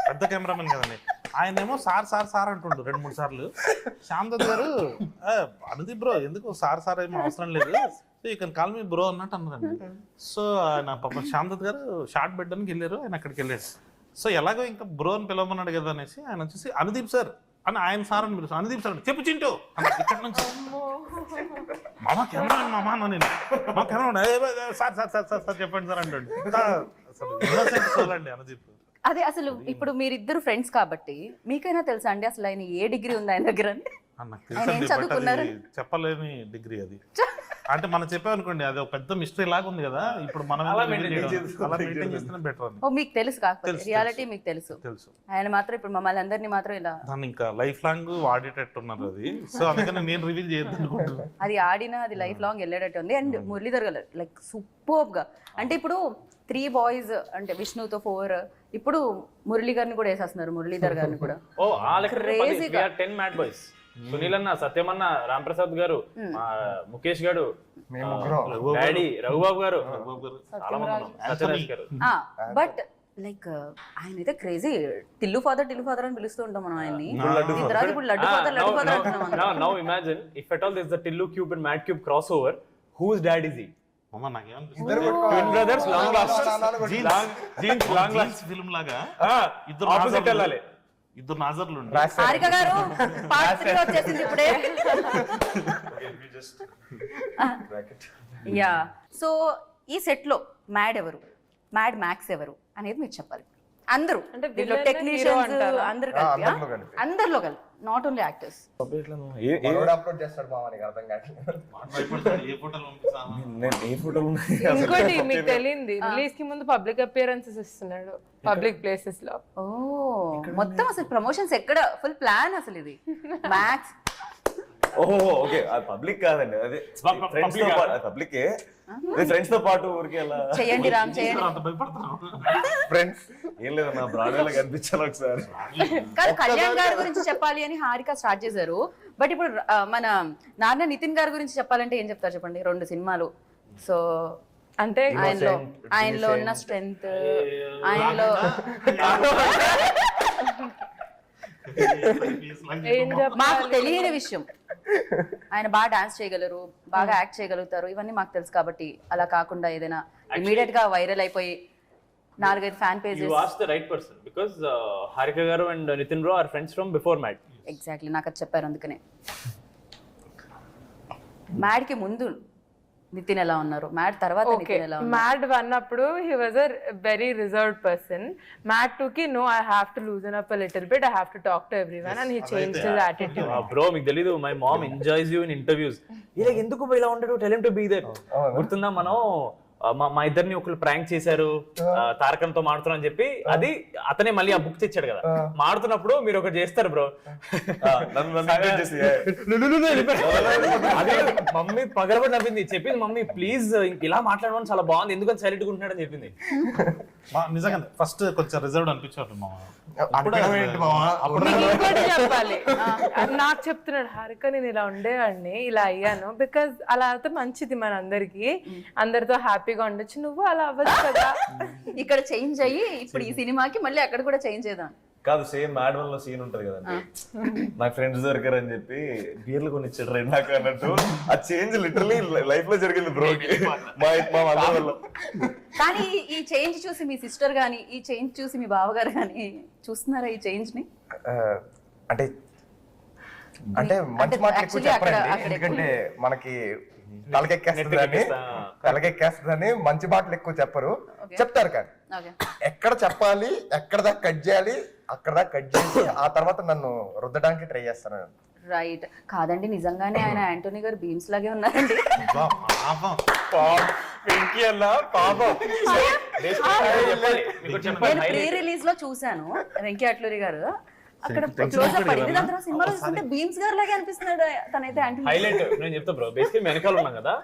పెద్ద కెమెరామెన్ కదండి, ఆయన ఏమో సార్ సార్ సార్ అంటుండు 2-3 సార్లు. శ్యామ్ దత్ గారు అనుదీప్ బ్రో ఎందుకు సార్ సార్ ఏమో అవసరం లేదు, you can call me bro అన్నట్టు అన్నారండి. సో ఆయన పాప శ్యామ్ దత్ గారు షార్ట్ పెట్టడానికి వెళ్ళారు, ఆయన అక్కడికి వెళ్ళారు. సో ఎలాగో ఇంకా బ్రో అని పిలవమన్నాడు కదా అనేసి ఆయన వచ్చేసి అనుదీప్ సార్ అని ఆయన సార్ అని పిలుస్తాను. అనుదీప్ సార్ చెప్పు చింటూ ఇక్కడ నుంచి మామ కెమెరా మామా అన్న నేను మా camera sir sir sir sir sir చెప్పండి సార్ అంటండి. అసలు అండి అనుదీప్. అదే అసలు ఇప్పుడు మీరిద్దరు ఫ్రెండ్స్ కాబట్టి మీకైనా తెలుసా అండి అసలు ఆయన ఏ డిగ్రీ ఉంది ఆయన దగ్గర? నాకు ఆయన ఏం తెలుసండి, బట్ చదువుకున్నారు? అది చెప్పలేని డిగ్రీ అది. అంటే మనం చెప్పామనుకోండి అది ఒక పెద్ద మిస్టరీ లాగా ఉంది కదా, ఇప్పుడు మనం అలా మెయింటైన్ చేస్తేనే బెటర్ అని. ఓ మీకు తెలుసు కాకపోతే తెలుసు, రియాలిటీ మీకు తెలుసు. తెలుసు. ఆయన మాత్రం ఇప్పుడు మమ్మల్ని అందరినీ మాత్రం ఇలా దాన్ని ఇంకా లైఫ్ లాంగ్ వాడేటట్టు ఉన్నారు అది. సో అందుకని నేను రివీల్ చేయొద్దు అనుకుంటున్నాను. అది ఆడినా అది లైఫ్ లాంగ్ వెళ్ళేటట్టు ఉంది. అండ్ మురళీధర్ గారు లైక్ సూపర్బ్ గా, అంటే ఇప్పుడు 3 బాయ్స్ అంటే విష్ణుతో 4, ఇప్పుడు మురళీ గారిని కూడా వేసేస్తున్నారు, మురళీధర్ గారిని కూడా. ఓ క్రేజీ 10 మ్యాడ్ బాయ్స్. సునీల్ అన్న, సత్యం అన్న, రామ్ ప్రసాద్ గారు, ముఖేష్ గారు, డాడీ రఘుబాబు గారు, చాలా మంది ఉన్నాం, సత్యరాజ్ గారు. బట్ లైక్ ఆయన అయితే క్రేజీ. టిల్లు ఫాదర్ అని పిలుస్తూ ఉంటాం మనం ఆయన్ని. ఇప్పుడు లడ్డు ఫాదర్ అంటున్నాం. Now imagine if at all there's the Tillu Cube and Mad Cube crossover, whose dad is he? అమ్మ నాకేమనిపిస్తుంది Twin brothers long lost. Jeans long lost film లాగా ఇద్దరు opposite వెళ్ళాలి. ఇద్దరు నాజర్లు హారిక గారు పార్ట్ 3 వచ్చేసింది ఇప్పుడే. యా సో ఈ సెట్ లో మ్యాడ్ ఎవరు, మ్యాడ్ మ్యాక్స్ ఎవరు అనేది మీరు చెప్పాలి. అందరూ అంటే దీంట్లో villain, టెక్నీషియన్స్ hero అంటారా? అందరూ అందరిలో కలిపి కలిపి. అందరిలో కలిపి నాట్ ఓన్లీ యాక్టర్స్. అప్లోడ్ చేస్తాడు మామ, నీకు అర్థం కాదు. ఏ ఫోటోలు పంపిస్తాను నేను ఏ ఫోటోలు ఇంకోటి మీకు తెలియంది, రిలీజ్ కి ముందు పబ్లిక్ అపియరెన్సెస్ ఇస్తున్నాడు పబ్లిక్ ప్లేసెస్ లో. ఓ మొత్తం అసలు ప్రమోషన్స్ ఎక్కడ ఫుల్ ప్లాన్ అసలు ఇది మ్యాక్స్. ఓహో ఓకే, అది పబ్లిక్ కాదండి, అది ఫ్రెండ్స్ తో పాటు, పబ్లికే ఫ్రెండ్స్ తో పాటు ఊరికి అలా చేయండి రామ్ చేయండి. అంత భయపడుతున్నాను. ఫ్రెండ్స్ ఏం లేదు, నా బ్రాడ్వేలో కనిపించాను ఒకసారి. కాదు కళ్యాణ్ గారి గురించి చెప్పాలి అని హారిక స్టార్ట్ చేశారు. బట్ ఇప్పుడు మన నాన్న నితిన్ గారి గురించి చెప్పాలంటే ఏం చెప్తారు చెప్పండి? 2 సినిమాలు. సో అంటే ఆయనలో ఉన్న స్ట్రెంగ్త్, ఆయనలో ఏం మాకు తెలియని విషయం, ఆయన బాగా డాన్స్ చేయగలరు, బాగా యాక్ట్ చేయగలుగుతారు, ఇవన్నీ మాకు తెలుసు. కాబట్టి అలా కాకుండా ఏదైనా ఇమీడియట్ గా వైరల్ అయిపోయి 4-5 fan You pages. asked the right person because Harika garu and Nitin bro are friends from before Mad. Exactly నాకు అది చెప్పారు అందుకనే. మ్యాడ్ కి ముందు నితిన్ ఎలా ఉన్నారు, మ్యాడ్ తర్వాత నితిన్ ఎలా ఉన్నారు? మ్యాడ్ 1 అప్పుడు he was a very reserved person. Mad 2 కి no I have to loosen up a little bit, I have to talk to everyone and he changed his attitude. Bro మీకు తెలీదు, my mom enjoys you in interviews. ఇలా ఎందుకు ఇలా ఉండడు, tell him to be there. గుర్తుందా మనం మా ఇద్దరిని ఒకళ్ళు ప్రాంక్ చేశారు తారకంతో మాడుతున్నా అని చెప్పి అది అతనే మళ్ళీ ఆ బుక్ తెచ్చాడు కదా మాడుతున్నప్పుడు మీరు ఒకటి చేస్తారు బ్రో అదే మమ్మీ పగలబడి నవ్వింది చెప్పింది మమ్మీ ప్లీజ్ ఇలా మాట్లాడమని చాలా బాగుంది ఎందుకని సైలెంట్ గా ఉంటున్నాడు అని చెప్పింది నిజంగా ఫస్ట్ కొంచెం రిజర్వ్డ్ అనిపించారు మా ఇంకోటి చెప్పాలి నాకు చెప్తున్నాడు హారిక నేను ఇలా ఉండేవాడిని ఇలా అయ్యాను బికాజ్ అలా అయితే మంచిది మన అందరికి అందరితో హ్యాపీగా ఉండొచ్చు నువ్వు అలా అవ్వచ్చు కదా ఇక్కడ చేంజ్ అయ్యి ఇప్పుడు ఈ సినిమాకి మళ్ళీ అక్కడ కూడా చేంజ్ చేద్దాం కాదు సేమ్ మ్యాడ్ వన్ లో సీన్ ఉంటది కదండి నాకు ఫ్రెండ్స్ దొరికారు అని చెప్పి బీర్లు కొనిచ్చాడు రెండు నాకు అన్నట్టు ఆ చేంజ్ లిటరలీ లైఫ్ లో జరిగింది బ్రో మా వల్ల కానీ ఈ చేంజ్ చూసి మీ సిస్టర్ గానీ ఈ చేంజ్ చూసి మీ బావగారు గానీ చూస్తున్నారా ఈ చేంజ్ ని అంటే అంటే మంచి మాటలు ఎక్కువ చెప్పరండి ఎందుకంటే మనకి తలకెక్కేస్తుందని మంచి మాటలు ఎక్కువ చెప్పరు చెప్తారు కానీ ఎక్కడ చెప్పాలి ఎక్కడ దాకా కట్ చేయాలి అక్కడ దాకా కట్ చేసి ఆ తర్వాత నన్ను రుద్దడానికి ట్రై చేస్తాను రైట్ కాదండి నిజంగానే ఆయన యాంటోనీ గారు బీమ్స్ లాగే ఉన్నారండి నేను ప్రీ రిలీజ్ లో చూసాను వెంకీ అట్లూరి గారు అక్కడ క్లోజ్అప్ పడింది దాని తర్వాత సినిమాలో చూస్తుంటే బీమ్స్ గారు లాగే అనిపిస్తున్నాడు తనైతే హైలైట్ నేను చెప్తా బ్రో బేసికలీ వెనకాల ఉన్నాం కదా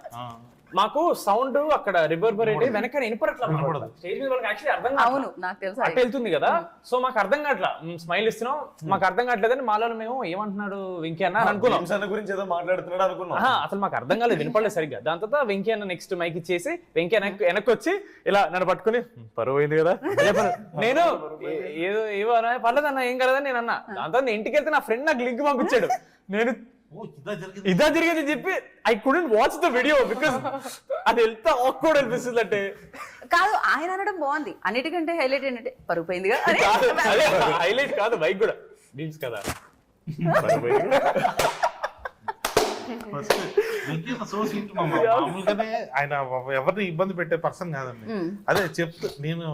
మాకు సౌండ్ అక్కడ రివర్బరేట్ వెనక వినపడట్లేదు స్టేజ్ మీద వాళ్ళకి యాక్చువల్లీ అర్థం అవును నాకు తెలుసు అట్లా వెళ్తుంది కదా సో మాకు అర్థం కావట్లా స్మైల్ ఇస్తున్నాం మాకు అర్థం కావట్లేదని మాలో మేము ఏమంటున్నాడు వెంకీ అన్న అనుకున్నాం అన్న గురించి ఏదో మాట్లాడుతున్నాడు అనుకున్నాం అసలు మాకు అర్థం కాలేదు వినపడలేదు సరిగ్గా దాని తర్వాత వెంకీ అన్న నెక్స్ట్ మైక్ ఇచ్చేసి వెంకీ వెనక్కి వచ్చి ఇలా నన్ను పట్టుకుని పరువు అయింది కదా నేను ఏవో పర్లేదన్న ఏం కలదని నేను అన్నా దాని తర్వాత ఇంటికి వెళ్తే నా ఫ్రెండ్ నాకు లింక్ పంపించాడు నేను ఇదా జరిగేది చెప్పి I couldn't watch the video because అది ఎంత ఆక్వర్డ్ అనిపిస్తుంది అంటే కాదు ఆయన అనడం బాగుంది అన్నిటికంటే హైలైట్ ఏంటంటే పరుగు పోయిందిగా హైలైట్ కాదు బైక్ కూడా బీమ్స్ కదా మామూలుగానే ఆయన ఎవరిని ఇబ్బంది పెట్టే పర్సన్ కాదండి అదే చెప్తూ నేను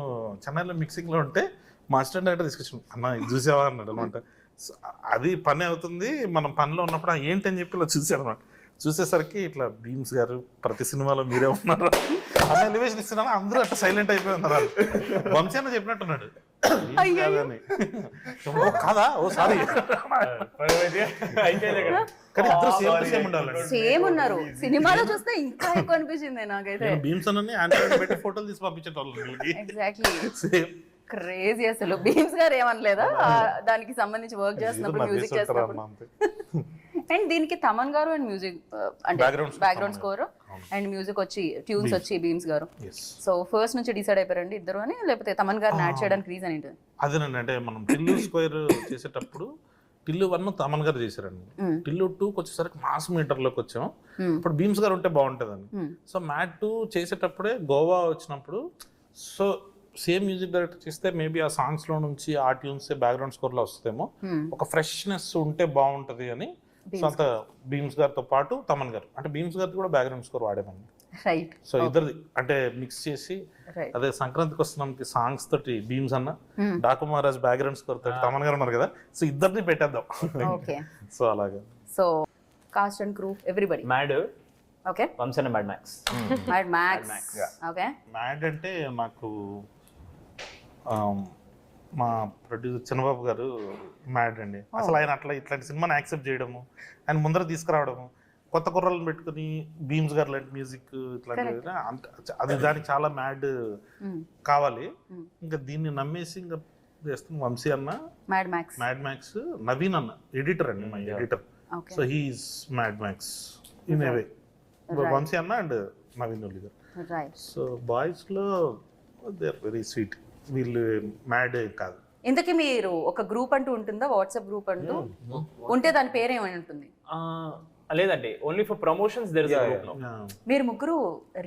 చెన్నైలో మిక్సింగ్ లో ఉంటే మా అసిస్టెంట్ డైరెక్టర్ తీసుకొచ్చాను అన్న ఇది చూసావా అన్నాడు అనమాట అది పని అవుతుంది మనం పనిలో ఉన్నప్పుడు ఏంటని చెప్పి ఇలా చూసాడు అనమాట చూసేసరికి ఇట్లా బీమ్స్ గారు ప్రతి సినిమాలో మీరే ఉన్నారు అన్న ఎలివేషన్ ఇస్తున్నా అందరూ అట్లా సైలెంట్ అయిపోయి ఉన్నారు వంశీ అన్న చెప్పినట్టున్నాడు కాదా ఓ సారీ సేమ్ ఉన్నారు సినిమాలో చూస్తే ఇంకా ఎక్కువ అనిపించింది నాకైతే బీమ్స్ అన్న పెట్టి ఫోటోలు తీసి పంపించేటోళ్ళు ఎగ్జాక్ట్లీ క్రేజీ అసలు బీమ్స్ గారు ఏమనలేదా దానికి సంబంధించి వర్క్ చేస్తున్నప్పుడు మ్యూజిక్ చేస్తున్నప్పుడు అండ్ దీనికి తమన్ గారు అండ్ మ్యూజిక్ అంటే బ్యాక్గ్రౌండ్ స్కోర్ అండ్ మ్యూజిక్ వచ్చి ట్యూన్స్ వచ్చి బీమ్స్ గారు సో ఫస్ట్ నుంచి డిసైడ్ అయిపోయారండి ఇద్దరు అని లేకపోతే తమన్ గారిని యాడ్ చేయడానికి రీజన్ ఏంటి అదేనండి అంటే మనం టిల్లు స్క్వేర్ చేసేటప్పుడు టిల్లు 1 తమన్ గారు చేశారండి టిల్లు 2 వచ్చేసరికి మాస్ మీటర్ లోకి వచ్చాం ఇప్పుడు బీమ్స్ గారు ఉంటే బాగుంటుందండి సో మ్యాట్ 2 చేసేటప్పుడే గోవా వచ్చినప్పుడు సో సేమ్ మ్యూజిక్ డైరెక్టర్ చేస్తే మేబీ ఆ సాంగ్స్ లో నుంచి ఆ ట్యూన్స్ బ్యాక్గ్రౌండ్ స్కోర్ లో వస్తుందేమో ఒక ఫ్రెష్నెస్ ఉంటే బాగుంటది అని సొంత బీమ్స్ గారితో పాటు తమన్ గారు అంటే బీమ్స్ గారి కూడా బ్యాక్గ్రౌండ్ స్కోర్ వాడేమండి రైట్ సో ఇద్దరిది అంటే మిక్స్ చేసి అదే సంక్రాంతికి వస్తున్నాం సాంగ్స్ తోటి బీమ్స్ అన్న డాకు మహారాజ్ బ్యాక్గ్రౌండ్ స్కోర్ తోటి తమన్ గారు ఉన్నారు కదా సో ఇద్దరిని పెట్టేద్దాం సో అలాగే so cast and crew everybody Mad okay Vamsi and Mad Max okay Mad అంటే నాకు మా ప్రొడ్యూసర్ చిన్నబాబు గారు మ్యాడ్ అండి అసలు ఆయన అట్లా ఇట్లాంటి సినిమాని యాక్సెప్ట్ చేయడము ఆయన ముందర తీసుకురావడము కొత్త కుర్రలను పెట్టుకుని బీమ్స్ గారు లాంటి మ్యూజిక్ ఇట్లాంటి అది దానికి చాలా మ్యాడ్ కావాలి ఇంకా దీన్ని నమ్మేసి ఇంకా చేస్తున్న వంశీ అన్న మ్యాడ్ మ్యాక్స్ నవీన్ అన్న ఎడిటర్ అండి మా editor so he's mad max in a way Vamsi అన్న అండ్ నవీన్ ఒలి గారు సో బాయ్స్ లో దే ఆర్ వెరీ స్వీట్ వీళ్ళు మ్యాడ్ కాదు ఇంతకీ మీరు ఒక గ్రూప్ అంటూ ఉంటుందా వాట్సాప్ గ్రూప్ అంటూ ఉంటే దాని పేరు ఏమై ఉంటుంది లేదండి only for promotions there is a group now మీరు ముగ్గురు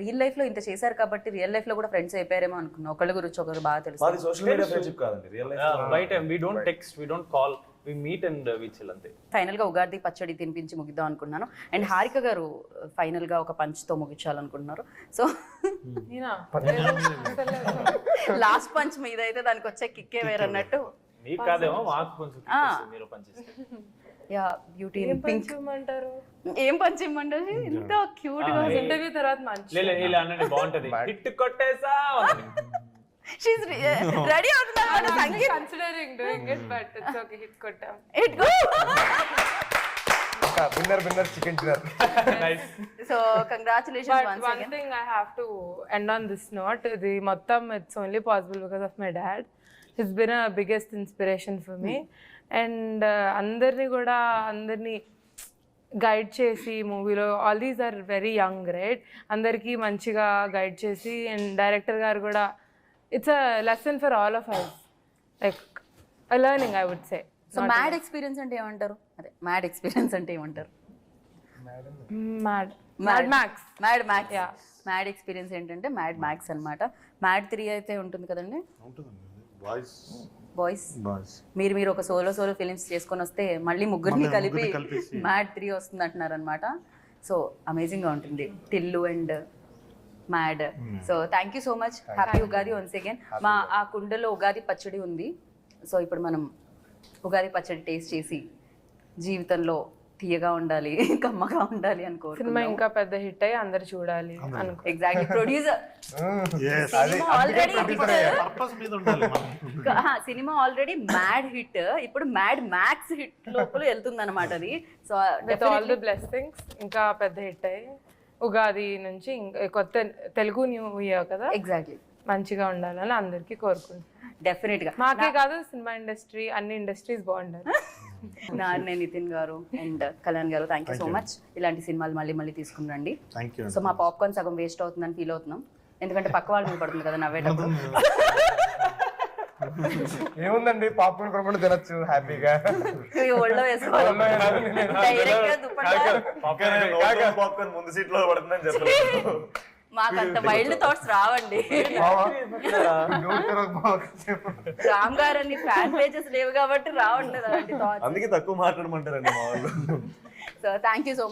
రియల్ లైఫ్ లో ఇంత చేశారు కాబట్టి రియల్ లైఫ్ లో కూడా ఫ్రెండ్స్ అయిపోయారేమో అనుకున్నా ఒకళ్ళ గురించి ఒకరు బాగా తెలుసు మాది సోషల్ మీడియా ఫ్రెండ్షిప్ కాదండి రియల్ లైఫ్ బయట we don't text we don't call we meet and we chill అంతే ఫైనల్ గా ఉగాది పచ్చడి తినిపించి ముగిద్దాం అనుకున్నాను అండ్ హారిక గారు ఫైనల్ గా ఒక పంచ్ తో ముగించాలనుకుంటున్నారు సో లాస్ట్ పంచ్ మీద అయితే దానికి వచ్చే కిక్కే వేరన్నట్టు మీకు కాదేమో మాకు కొంచెం మీరు పంచేస్తే యా బ్యూటీ ఏం ఇన్ పింక్. పంచమంటారు? ఏం పంచిమ్మంటారు ఇంత క్యూట్ గా ఇంటర్వ్యూ తర్వాత మంచి లేదు ఇలా అనండి బాగుంటది. హిట్ కొట్టేసా షీస్ రెడీ అవుతున్నారు Sangeet considering doing it but it's okay. Hit కొట్టాం. It go. Winner chicken dinner. Nice. So congratulations But once one again. thing I have to end on this note, the Mottam, it's only possible because of my dad. He's been a biggest inspiration for me. And అందరినీ గైడ్ చేసి మూవీలో all these are very young right, అందరికీ మంచిగా గైడ్ చేసి అండ్ డైరెక్టర్ గారు కూడా it's a lesson for all of us, like a learning I would say. So Mad experience అంటే ఏమంటారు? అదే మ్యాడ్ ఎక్స్పీరియన్స్ అంటే ఏమంటారు? మ్యాడ్ మ్యాక్స్. మ్యాడ్ మ్యాక్స్. మ్యాడ్ ఎక్స్పీరియన్స్ ఏంటంటే మ్యాడ్ మ్యాక్స్ అన్నమాట. మ్యాడ్ 3 అయితే ఉంటుంది కదండి బాయ్స్. మీరు ఒక సోలో ఫిలిమ్స్ చేసుకొని వస్తే మళ్ళీ ముగ్గురిని కలిపి మ్యాడ్ 3 వస్తుంది అంటున్నారు అనమాట. సో అమేజింగ్ గా ఉంటుంది Tillu and mad. So thank you so much. Happy Ugadi once again. మా ఆ కుండలో ఉగాది పచ్చడి ఉంది. సో ఇప్పుడు మనం ఉగాది పచ్చడి టేస్ట్ చేసి జీవితంలో తీయగా ఉండాలి, కమ్మగా ఉండాలి సినిమా అనుకుంటున్నాం. ఇంకా పెద్ద హిట్ అయ్యి అందరు చూడాలి అనుకో. Exactly. Producer cinema already purpose మీద ఉండాలి మనం. సినిమా ఆల్రెడీ మ్యాడ్ హిట్, ఇప్పుడు మ్యాడ్ మ్యాక్స్ హిట్ లోపల వెళ్తుంది అనమాట అది. So with all the blessings ఇంకా పెద్ద హిట్ అయ్యి ఉగాది నుంచి కొత్త తెలుగు న్యూ ఇయర్ కదా, ఎగ్జాక్ట్లీ మంచిగా ఉండాలని అందరికీ కోరుకుంటున్నాను. డెఫినెట్ గా. మాకే కాదు సినిమా ఇండస్ట్రీ అన్ని ఇండస్ట్రీస్ బాగుండాలి. నాన్నే నితిన్ గారు అండ్ కళ్యాణ్ గారు థ్యాంక్ యూ సో మచ్. ఇలాంటి సినిమాలు మళ్ళీ తీసుకురండి. Thank you. సో మా పాప్కార్న్ సగం వేస్ట్ అవుతుందని ఫీల్ అవుతున్నాం, ఎందుకంటే పక్క వాళ్ళ మీద పడుతుంది కదా నవ్వేటప్పుడు. ఏముందండి, పాప్కార్న్ కొనుక్కొని తినచ్చు హ్యాపీగా. ఇవి ఒళ్ళో వేసుకోవాలి డైరెక్ట్ గా దుప్పట్టా. పాప్కార్న్ ముందు సీట్ లో పడుతుందని చెప్పలేదు. మాకు అంత వైల్డ్ థాట్స్ రావండి. రామ్ గారు అన్ని ఫ్యాన్ పేజెస్ లేవు కాబట్టి రావట్లేదు అలాంటి థాట్స్. అందుకే తక్కువ మాట్లాడమంటారండి మా వాళ్ళు. So thank you so much.